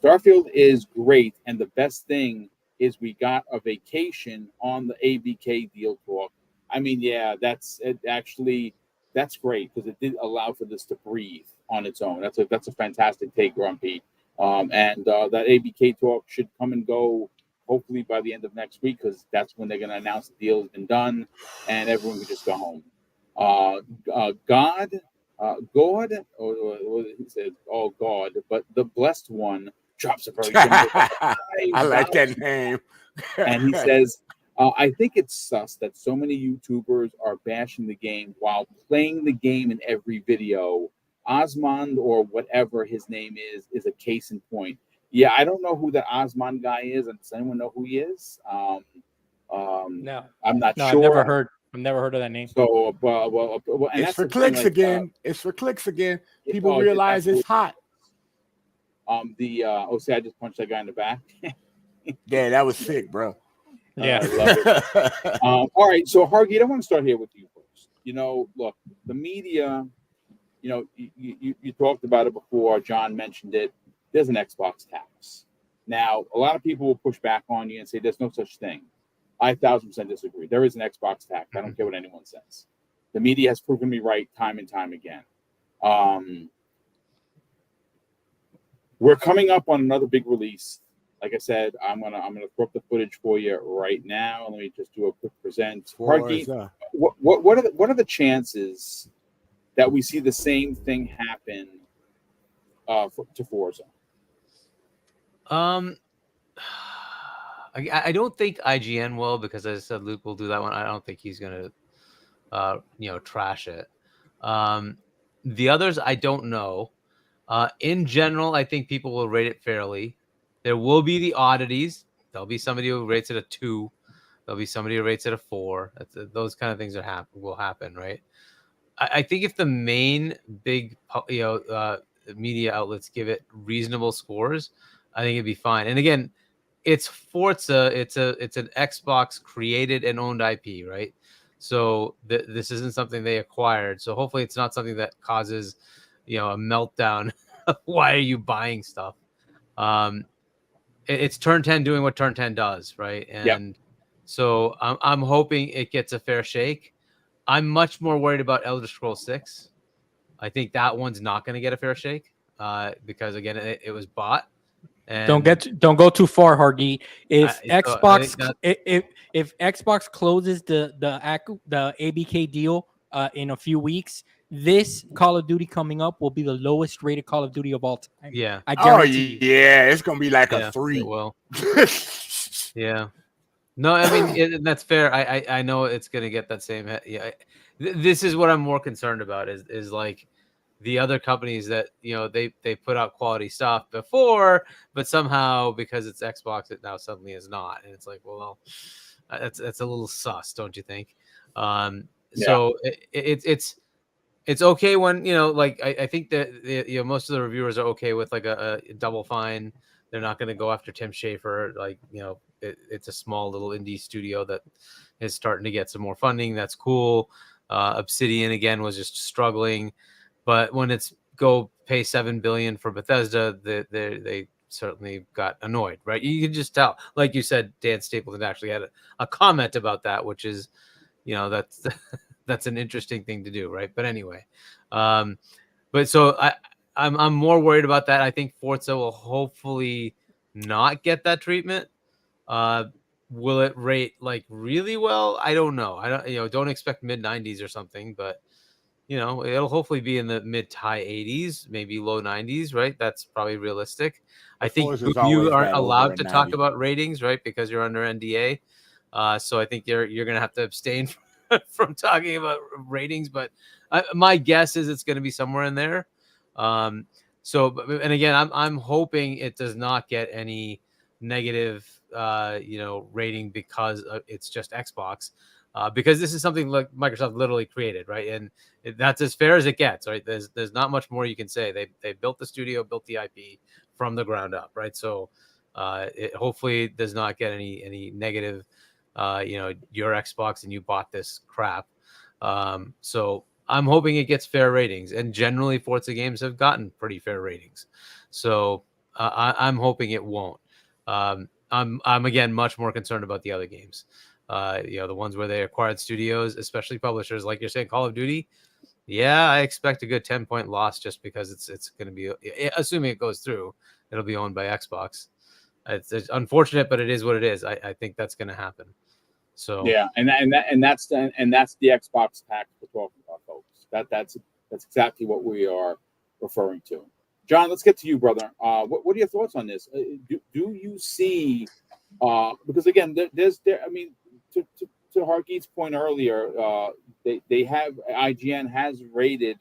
Starfield is great, and the best thing is we got a vacation on the ABK deal talk. I mean, yeah, that's great because it did allow for this to breathe on its own. That's a fantastic take, Grumpy. And that ABK talk should come and go hopefully by the end of next week, because that's when they're going to announce the deal has been done and everyone can just go home. God, he said, oh God, but the blessed one drops a very I like that name. And he says, I think it's sus that so many YouTubers are bashing the game while playing the game in every video. Osmond or whatever his name is a case in point. Yeah, I don't know who that Osmond guy is. Does anyone know who he is? No, I'm not sure. I've never heard of that name. So, and it's for clicks again. It's for clicks again. People realize it's hot. See, I just punched that guy in the back. Yeah, that was sick, bro. Yeah. I love it. All right, so Hargeet, I want to start here with you first. Look, the media. You talked about it before. John mentioned it. There's an Xbox tax. Now, a lot of people will push back on you and say there's no such thing. I 1,000% disagree. There is an Xbox tax. I don't care what anyone says. The media has proven me right time and time again. We're coming up on another big release. Like I said, I'm gonna throw up the footage for you right now. Let me just do a quick present. Hargeet, what are the chances that we see the same thing happen to Forza? I don't think IGN will, because as I said, Luke will do that one. I don't think he's gonna trash it. The others, I don't know. In general, I think people will rate it fairly. There will be the oddities. There'll be somebody who rates it a 2. There'll be somebody who rates it a 4. Those kind of things will happen, right? I think if the main big media outlets give it reasonable scores, I think it'd be fine. And again, it's Forza. It's an Xbox created and owned IP, right? So this isn't something they acquired. So hopefully it's not something that causes, a meltdown. Why are you buying stuff? It's Turn 10 doing what Turn 10 does, right? And so I'm hoping it gets a fair shake. I'm much more worried about Elder Scrolls 6. I think that one's not going to get a fair shake because again, it was bought. And don't go too far, Hargy. If Xbox closes the ABK deal in a few weeks, this Call of Duty coming up will be the lowest rated Call of Duty of all time. Yeah, I guarantee you. Yeah, it's gonna be like a 3. Well, yeah. No, I mean that's fair. I know it's gonna get that same. Yeah, this is what I'm more concerned about is like the other companies that they put out quality stuff before, but somehow because it's Xbox, it now suddenly is not, and it's like, well, that's a little sus, don't you think? So it's okay when like I think that most of the reviewers are okay with like a Double Fine. They're not going to go after Tim Schafer. Like it's a small little indie studio that is starting to get some more funding. That's cool. Obsidian again was just struggling. But when it's go pay $7 billion for Bethesda, they certainly got annoyed, right? You can just tell. Like you said, Dan Stapleton actually had a comment about that, which is, that's an interesting thing to do, right? But anyway, but so I'm more worried about that. I think Forza will hopefully not get that treatment. Will it rate like really well? I don't know. I don't expect mid-90s or something, but it'll hopefully be in the mid to high 80s, maybe low 90s, right? That's probably realistic. I think you aren't allowed to talk about ratings, right? Because you're under NDA. So I think you're going to have to abstain from talking about ratings. But my guess is it's going to be somewhere in there. And again, I'm hoping it does not get any negative, rating because it's just Xbox. Because this is something like Microsoft literally created, right? And that's as fair as it gets, right? There's not much more you can say. They built the studio, built the IP from the ground up, right? So it hopefully does not get any negative, your Xbox and you bought this crap. So I'm hoping it gets fair ratings, and generally Forza games have gotten pretty fair ratings. So I'm hoping it won't. I'm again much more concerned about the other games. The ones where they acquired studios, especially publishers, like you're saying, Call of Duty. Yeah, I expect a good 10-point loss just because it's going to be, assuming it goes through, it'll be owned by Xbox. It's unfortunate, but it is what it is. I think that's going to happen. So yeah, and that's the Xbox pack we're talking about, folks. That's exactly what we are referring to. John, let's get to you, brother. What are your thoughts on this? Do you see? Because again, I mean, to Hargeet's point earlier, they have IGN has rated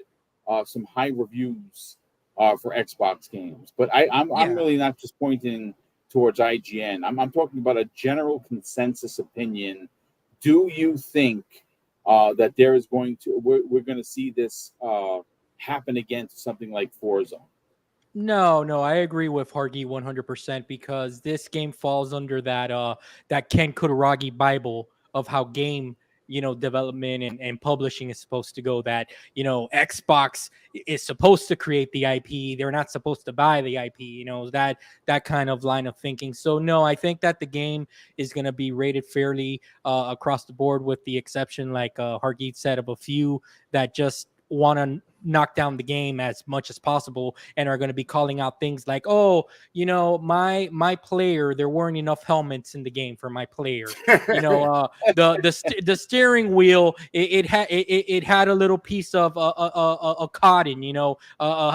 some high reviews for Xbox games, but I'm really not just pointing towards IGN. I'm talking about a general consensus opinion. Do you think that there is we're going to see this happen again to something like Forza? No, I agree with Hargy 100% because this game falls under that Ken Kutaragi Bible of how game development and publishing is supposed to go. That Xbox is supposed to create the IP, they're not supposed to buy the IP. That kind of line of thinking. So no, I think that the game is going to be rated fairly across the board, with the exception, like Hargeet said, of a few that just want to knock down the game as much as possible and are going to be calling out things like, my player, there weren't enough helmets in the game for my player. The steering wheel, it had a little piece of a cotton,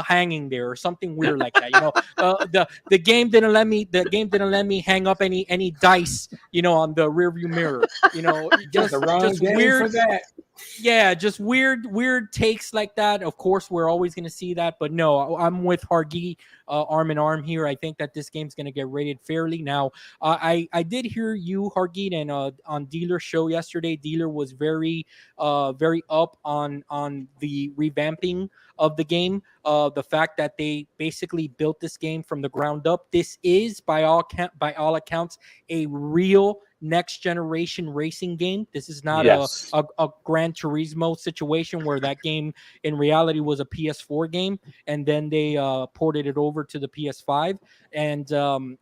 hanging there or something weird like that. The game didn't let me hang up any dice, on the rearview mirror. Just the wrong game weird for that. Yeah, just weird takes like that. Of course, we're always going to see that, but no, I'm with Hargi, arm in arm here. I think that this game's going to get rated fairly. Now, I did hear you, Hargi, and on Dealer's show yesterday. Dealer was very up on the revamping of the game. The fact that they basically built this game from the ground up. This is by all accounts a real next generation racing game. This is not a Gran Turismo situation where that game in reality was a PS4 game and then they ported it over to the PS5. And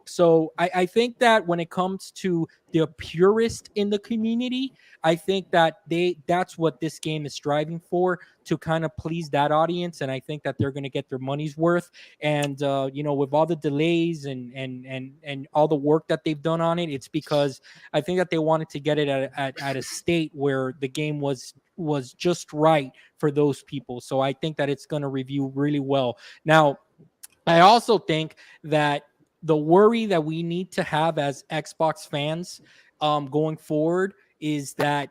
so I think that when it comes to the purist in the community, I think that that's what this game is striving for, to kind of please that audience. And I think that they're going to get their money's worth. And with all the delays and all the work that they've done on it, it's because I think that they wanted to get it at a state where the game was just right for those people. So I think that it's going to review really well. Now, I also think that the worry that we need to have as Xbox fans going forward is that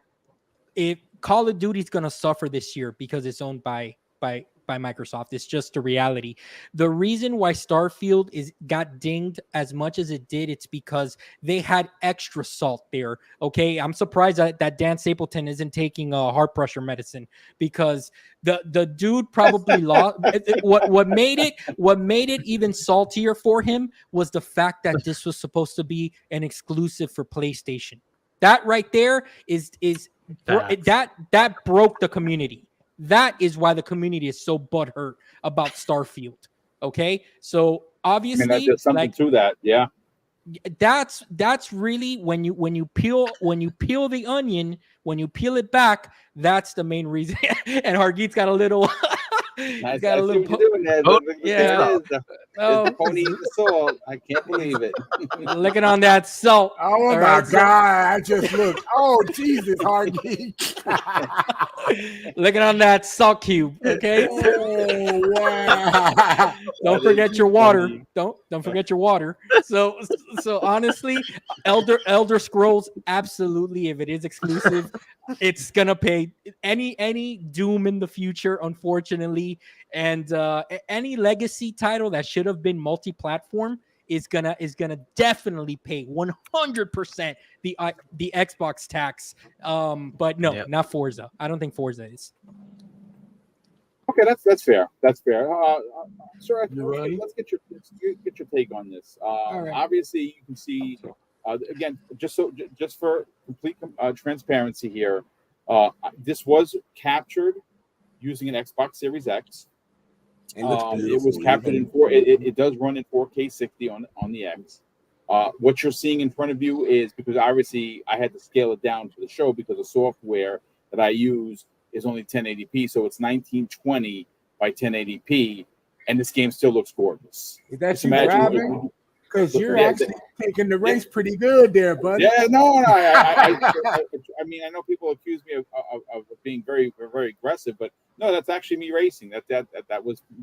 if Call of Duty is going to suffer this year because it's owned by Microsoft. It's just a reality. The reason why Starfield got dinged as much as it did, it's because they had extra salt there. Okay, I'm surprised that Dan Stapleton isn't taking heart pressure medicine, because the dude probably lost. What made it even saltier for him was the fact that this was supposed to be an exclusive for PlayStation. That right there that broke the community. That is why the community is so butthurt about Starfield. Okay, so obviously, there's something to that. Yeah, that's really when you peel the onion, when you peel it back, that's the main reason. And Hargeet's got a little. He's got a little. Doing there. The pony eating the salt. I can't believe it. Looking on that salt. Oh my God! I just looked. Oh Jesus, Hargeet. Looking on that salt cube. Okay. Oh wow! Don't forget your water. Don't forget your water. So honestly, Elder Scrolls, absolutely. If it is exclusive, it's gonna pay any Doom in the future, unfortunately, and any legacy title that should have been multi-platform is gonna definitely pay 100% the Xbox tax. But no, not Forza. I don't think Forza is. Okay, that's fair. That's fair. Sir, let's get your take on this. Right. Obviously, you can see again, just for complete transparency here, this was captured using an Xbox Series X. It was captured in 4. It does run in 4K 60 on the X. What you're seeing in front of you is, because obviously I had to scale it down for the show because the software that I use is only 1080p, so it's 1920 by 1080p, and this game still looks gorgeous. Is that you driving? Because you're actually taking the race pretty good there, buddy. Yeah, no. I mean, I know people accuse me of being very, very aggressive, but no, that's actually me racing.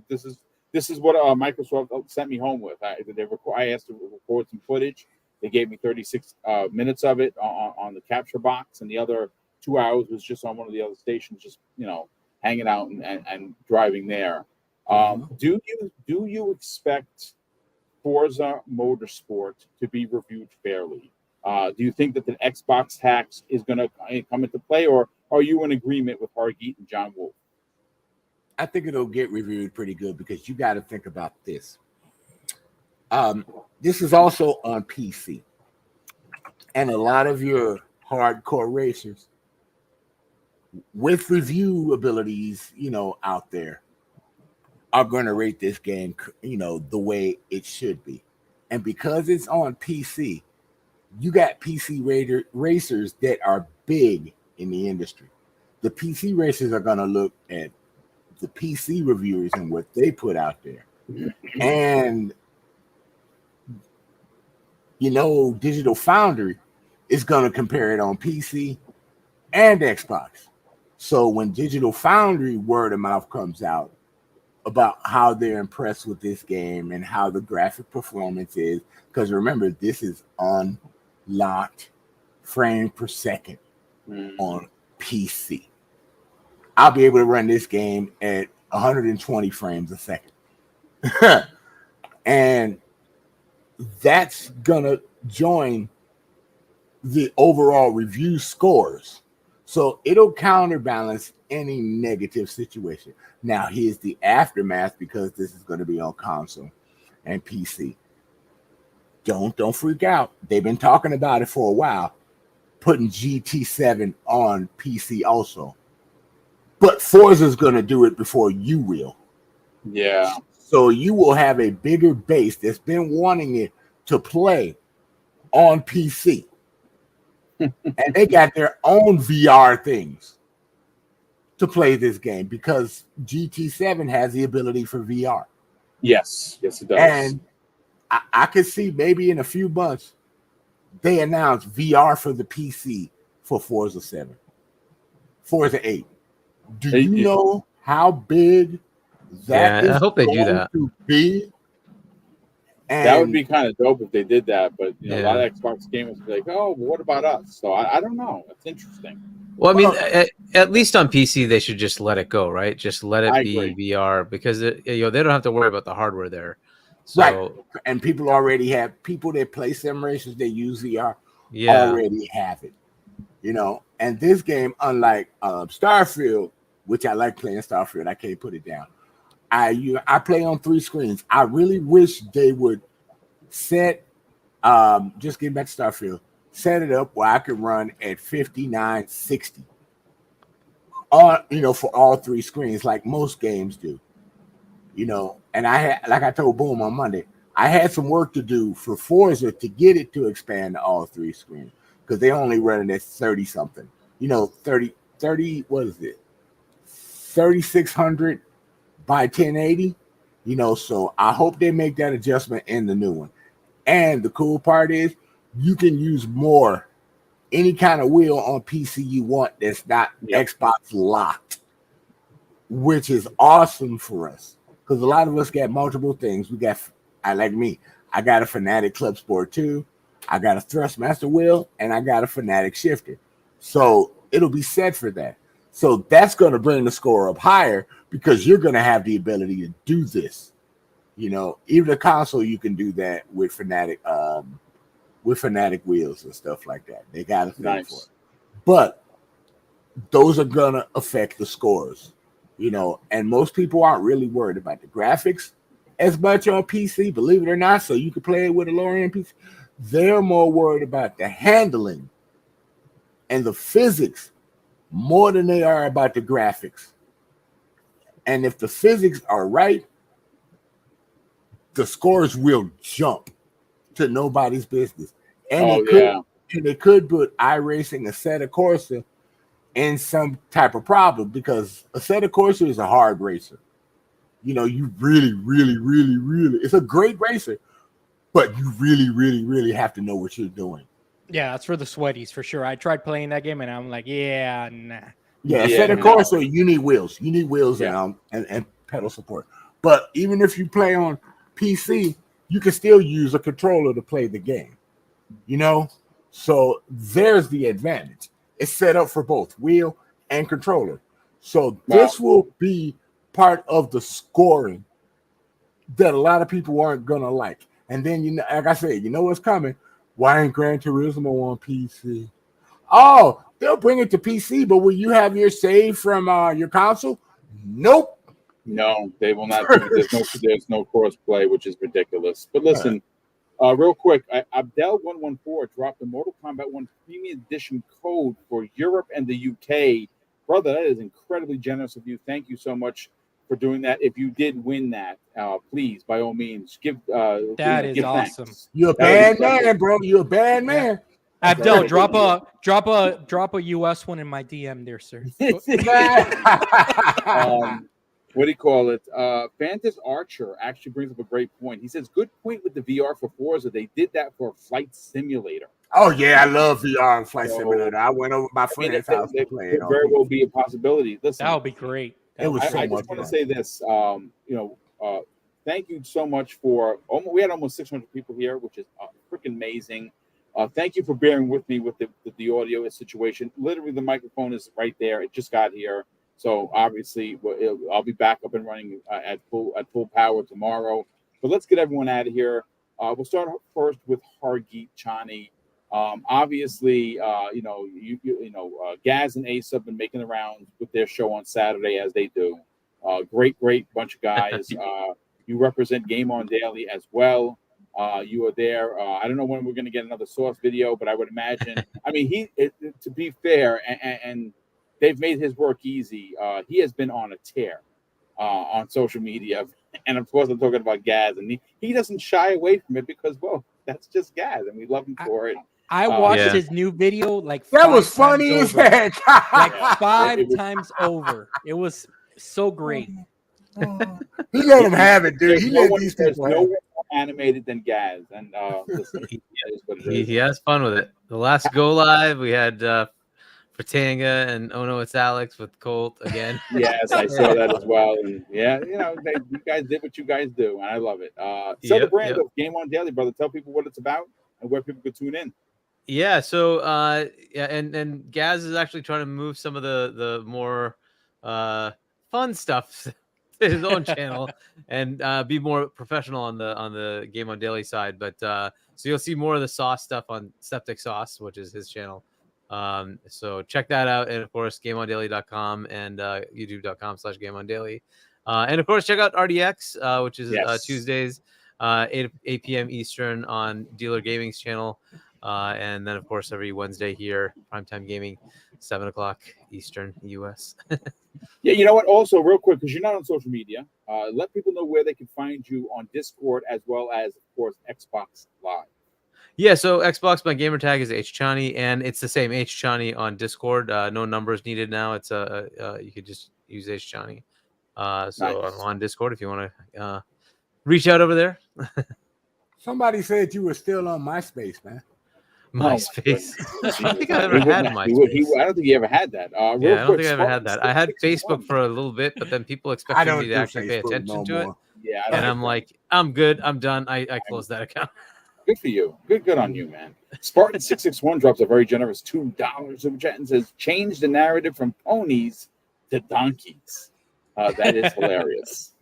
This is what Microsoft sent me home with. I asked to record some footage. They gave me 36 minutes of it on the capture box, and the other 2 hours was just on one of the other stations, just hanging out and driving there. Do you expect Forza Motorsport to be reviewed fairly? Do you think that the Xbox tax is going to come into play, or are you in agreement with Hargeet and John Wolf? I think it'll get reviewed pretty good, because you got to think about this. This is also on PC, and a lot of your hardcore racers with review abilities, out there, are going to rate this game, the way it should be. And because it's on PC, you got PC racers that are big in the industry. The PC racers are going to look at the PC reviewers and what they put out there. And, Digital Foundry is going to compare it on PC and Xbox. So when Digital Foundry word of mouth comes out about how they're impressed with this game and how the graphic performance is, because remember, this is unlocked frame per second on PC. I'll be able to run this game at 120 frames a second. And that's gonna join the overall review scores. So it'll counterbalance any negative situation. Now, here's the aftermath, because this is going to be on console and PC. Don't freak out. They've been talking about it for a while, putting GT7 on PC also. But Forza's going to do it before you will. Yeah. So you will have a bigger base that's been wanting it to play on PC. And they got their own VR things to play this game, because GT7 has the ability for VR. Yes, it does. And I could see maybe in a few months they announce VR for the PC for Forza 7, Forza 8. Do you know how big that is? I hope they do that. To be? And that would be kind of dope if they did that, but a lot of Xbox gamers would be like, "Oh, well, what about us?" So I don't know. It's interesting. Well, I mean, at least on PC, they should just let it go, right? Just let it be VR, because they don't have to worry about the hardware there. So, right, and people already have people that play sim races that use VR already have it, And this game, unlike Starfield, which I like playing Starfield, I can't put it down. I play on 3 screens. I really wish they would set, just getting back to Starfield, set it up where I could run at 5960 on, for all 3 screens, like most games do, And I had, like I told Boom on Monday, I had some work to do for Forza to get it to expand to all 3 screens, because they only running at 30 something, 30, what is it? 3600 by 1080, so I hope they make that adjustment in the new one. And the cool part is you can use any kind of wheel on PC you want that's not Xbox locked, which is awesome for us, because a lot of us got multiple things. Like me, I got a Fanatic Club Sport 2, I got a Thrustmaster wheel, and I got a Fanatic shifter. So it'll be set for that. So that's going to bring the score up higher, because you're going to have the ability to do this. Even the console, you can do that with Fanatic wheels and stuff like that. They got a thing for it. But those are going to affect the scores, and most people aren't really worried about the graphics as much on PC, believe it or not, so you can play it with a lower end PC. They're more worried about the handling and the physics more than they are about the graphics. And if the physics are right, the scores will jump to nobody's business. And they could put iRacing Assetto Corsa in some type of problem, because Assetto Corsa is a hard racer. You really, really, really, really, it's a great racer, but you really, really, really have to know what you're doing. Yeah, that's for the sweaties for sure. I tried playing that game and I'm like, nah. Yeah, Assetto Corsa, you need wheels. You need wheels and pedal support. But even if you play on PC, you can still use a controller to play the game. So there's the advantage. It's set up for both wheel and controller. So this will be part of the scoring that a lot of people aren't gonna like. And then like I said, what's coming? Why ain't Gran Turismo on PC? Oh, they'll bring it to PC, but will you have your save from your console? Nope. No, they will not. There's no cross-play, which is ridiculous. But listen, real quick, Abdel114 dropped the Mortal Kombat 1 Premium Edition code for Europe and the UK. Brother, that is incredibly generous of you. Thank you so much for doing that. If you did win that, please, by all means, give. That is awesome. Thanks. You're a bad man, bro. You're a bad man. Abdel, drop a US one in my DM there, sir. What do you call it? Fantas Archer actually brings up a great point. He says, good point with the VR for Forza. They did that for Flight Simulator. Oh, yeah, I love VR and Flight Simulator. I went over my friend's house to play it. Could very well be a possibility. Listen, that would be great. It was so I just want to say this. Thank you so much for. We had almost 600 people here, which is freaking amazing. Thank you for bearing with me with the audio situation. Literally, the microphone is right there. It just got here. So obviously, I'll be back up and running at full power tomorrow. But let's get everyone out of here. We'll start first with Hargeet Chani. Obviously, Gaz and Ace have been making the rounds with their show on Saturday, as they do. Great bunch of guys. You represent Game On Daily as well. You are there. I don't know when we're going to get another Source video, but I would imagine. I mean, to be fair, and they've made his work easy. He has been on a tear on social media, and of course, I'm talking about Gaz, and he doesn't shy away from it because, well, that's just Gaz, and we love him for it. I watched his new video like that was funny as heck. Like 5 times over. It was so great. He let him have it, dude. He let these people no one more animated than Gaz, and listen, he has fun with it. The last go live we had Fratanga and Oh No It's Alex with Colt again. Yes, I saw that as well. And yeah, you guys did what you guys do, and I love it. The brand of Game On Daily, brother. Tell people what it's about and where people could tune in. Yeah, so and Gaz is actually trying to move some of the more fun stuff to his own channel and be more professional on the Game On Daily side. But so you'll see more of the sauce stuff on Septic Sauce, which is his channel. So check that out, and of course GameOnDaily.com and YouTube.com/GameOnDaily. And of course check out RDX, which is Tuesdays 8 p.m. Eastern on Dealer Gaming's channel. And then, of course, every Wednesday here, Primetime Gaming, 7 o'clock Eastern, US. Yeah, you know what? Also, real quick, because you're not on social media, let people know where they can find you on Discord as well as, of course, Xbox Live. Yeah, so Xbox, my gamer tag is HChani, and it's the same HChani on Discord. No numbers needed now. It's you could just use HChani. So nice. I'm on Discord if you want to reach out over there. Somebody said you were still on MySpace, man. MySpace. I don't think I ever had MySpace. I don't think he ever had that. I don't think I ever had that. I had Facebook for a little bit, but then people expected me to actually pay attention to it. Yeah, and I'm like, I'm good. I'm done. I closed that account. Good for you. Good on you, man. Spartan 661 drops a very generous $2 super chat and says, change the narrative from ponies to donkeys. That is hilarious.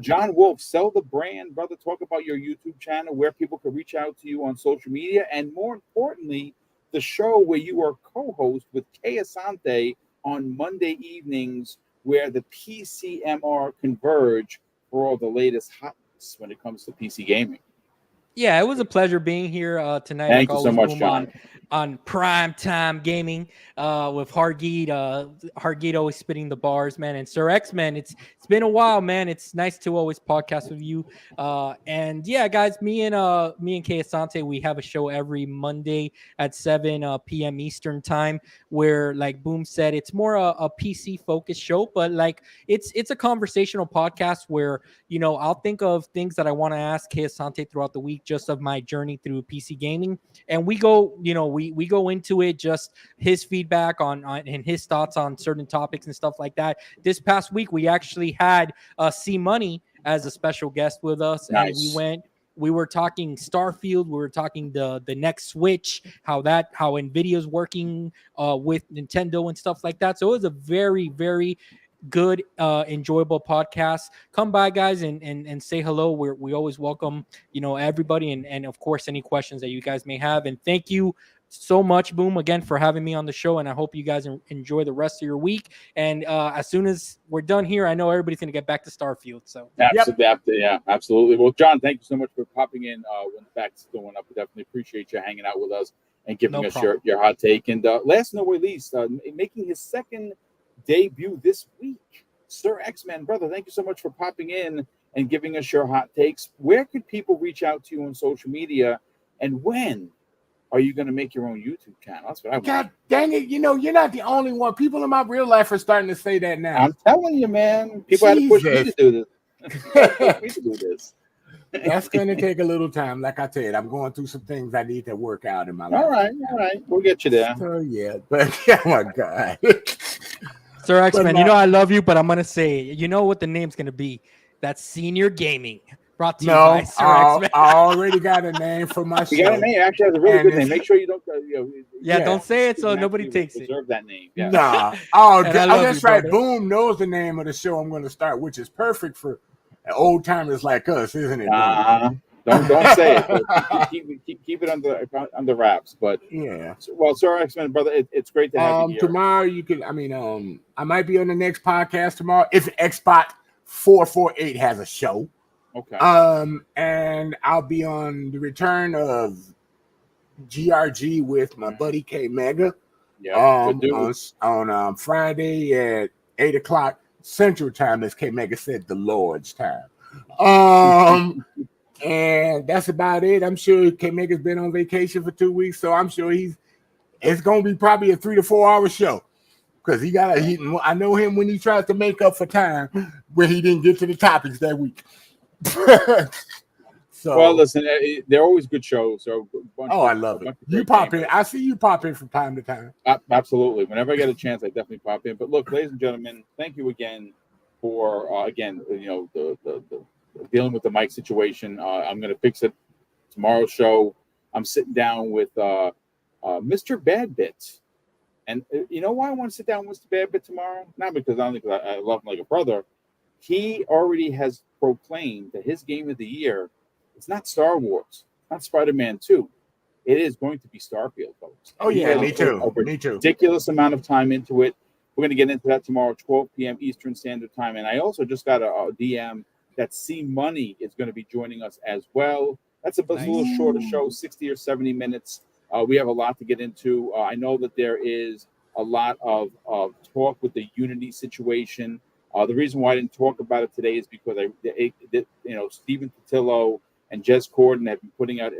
John Wolf, sell the brand, brother. Talk about your YouTube channel, where people can reach out to you on social media, and more importantly, the show where you are co-host with Kay Asante on Monday evenings, where the PCMR converge for all the latest hotness when it comes to PC gaming. Yeah, it was a pleasure being here tonight. Thank you so much, John. On Prime Time Gaming with Hargeet. Hargeet always spitting the bars, man. And Sir X, man, it's been a while, man. It's nice to always podcast with you. And yeah, guys, me and Kay Asante, we have a show every Monday at 7 p.m. Eastern time, where, like Boom said, it's more a PC focused show, but like it's a conversational podcast where, I'll think of things that I want to ask Kay Asante throughout the week, just of my journey through PC gaming, and we go, we go into it, just his feedback on and his thoughts on certain topics and stuff like that. This past week, we actually had C Money as a special guest with us, nice. And we were talking Starfield, we were talking the next Switch, how Nvidia's working with Nintendo and stuff like that. So it was a very, very good, enjoyable podcast. Come by, guys, and say hello. We always welcome, everybody, and of course any questions that you guys may have. And thank you so much, Boom, again, for having me on the show, and I hope you guys enjoy the rest of your week. And as soon as we're done here, I know everybody's going to get back to Starfield. So absolutely. Well, John, thank you so much for popping in when the facts going up. We definitely appreciate you hanging out with us and giving us your hot take. And last but not least, making his second debut this week, Sir X-Man, brother, thank you so much for popping in and giving us your hot takes. Where could people reach out to you on social media, and when are you going to make your own YouTube channel? That's what I want. God dang it, you're not the only one. People in my real life are starting to say that now. I'm telling you, man. People had to push me to do this. That's going to take a little time. Like I said, I'm going through some things I need to work out in my life. All right. We'll get you there. So, yeah. But, oh, my God. Sir X-Man, I love you, but I'm going to say, what the name's going to be. That's Senior Gaming. Brought to you by Sir X-Men. I already got a name for my show. You got a name. Actually, has a really good name. Make sure you don't. Don't say it so nobody takes it. Preserve that name. Yeah. Nah. That's right. Brother. Boom knows the name of the show I'm going to start, which is perfect for old timers like us, isn't it? Don't say it. Keep it under wraps. But yeah. Well, Sir X-Men, brother, it's great to have you here. Tomorrow you can. I might be on the next podcast tomorrow if Xbot 448 has a show. Okay. And I'll be on the return of GRG with my buddy K Mega. Yeah. On Friday at 8:00 Central Time, as K Mega said, the Lord's time. And that's about it. I'm sure K Mega's been on vacation for 2 weeks, so I'm sure it's gonna be probably a 3 to 4 hour show. Because I know him when he tries to make up for time when he didn't get to the topics that week. So, well, listen, they're always good shows. So I love it. You pop in. I see you pop in from time to time. Absolutely. Whenever I get a chance, I definitely pop in. But look, ladies and gentlemen, thank you again for the dealing with the mic situation. I'm going to fix it tomorrow's show. I'm sitting down with Mr. Badbit. And you know why I want to sit down with Mr. Badbit tomorrow? Not because I love him like a brother. He already has proclaimed that his game of the year, it's not Star Wars, not Spider-Man 2. It is going to be Starfield, folks. Oh, yeah, me too. Me too. Ridiculous amount of time into it. We're going to get into that tomorrow, 12 p.m. Eastern Standard Time. And I also just got a DM that C Money is going to be joining us as well. That's a little shorter show, 60 or 70 minutes. We have a lot to get into. I know that there is a lot of talk with the Unity situation. The reason why I didn't talk about it today is because Stephen Patillo and Jez Corden have been putting out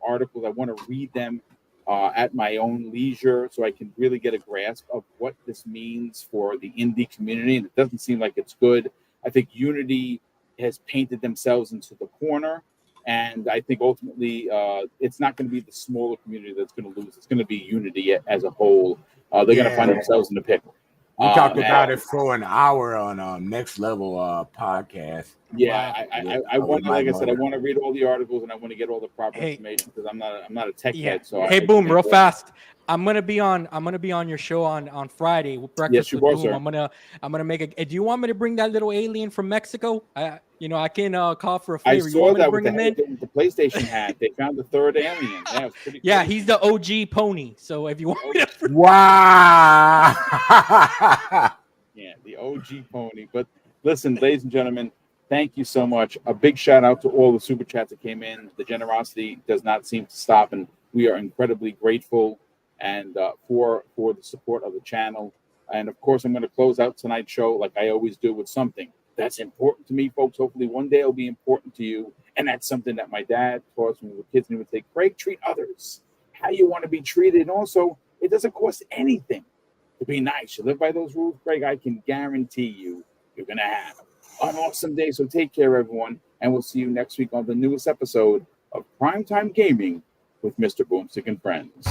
articles. I want to read them at my own leisure so I can really get a grasp of what this means for the indie community. And it doesn't seem like it's good. I think Unity has painted themselves into the corner. And I think ultimately it's not going to be the smaller community that's going to lose. It's going to be Unity as a whole. They're going to find themselves in a pickle. We talked about it for an hour on Next Level podcast. Yeah, I want, like I said, I want to read all the articles and I want to get all the proper information because I'm not a tech head. So Boom, real fast. I'm gonna be on your show on Friday with Breakfast with Boom. Sir. I'm gonna make a. Do you want me to bring that little alien from Mexico? I can call for a favor. I saw that with the PlayStation hat. They found the third alien. Yeah, it was pretty cool. He's the OG pony. So if you want me to... Wow. Yeah, the OG pony. But listen, ladies and gentlemen, thank you so much. A big shout out to all the super chats that came in. The generosity does not seem to stop, and we are incredibly grateful and for the support of the channel. And of course, I'm going to close out tonight's show like I always do with something that's important to me, folks. Hopefully one day it'll be important to you. And that's something that my dad taught us when we were kids. And he would say, Craig, treat others how you want to be treated. And also, it doesn't cost anything to be nice. You live by those rules, Craig, I can guarantee you're going to have an awesome day. So take care, everyone. And we'll see you next week on the newest episode of Primetime Gaming with Mr. BoomStick and Friends.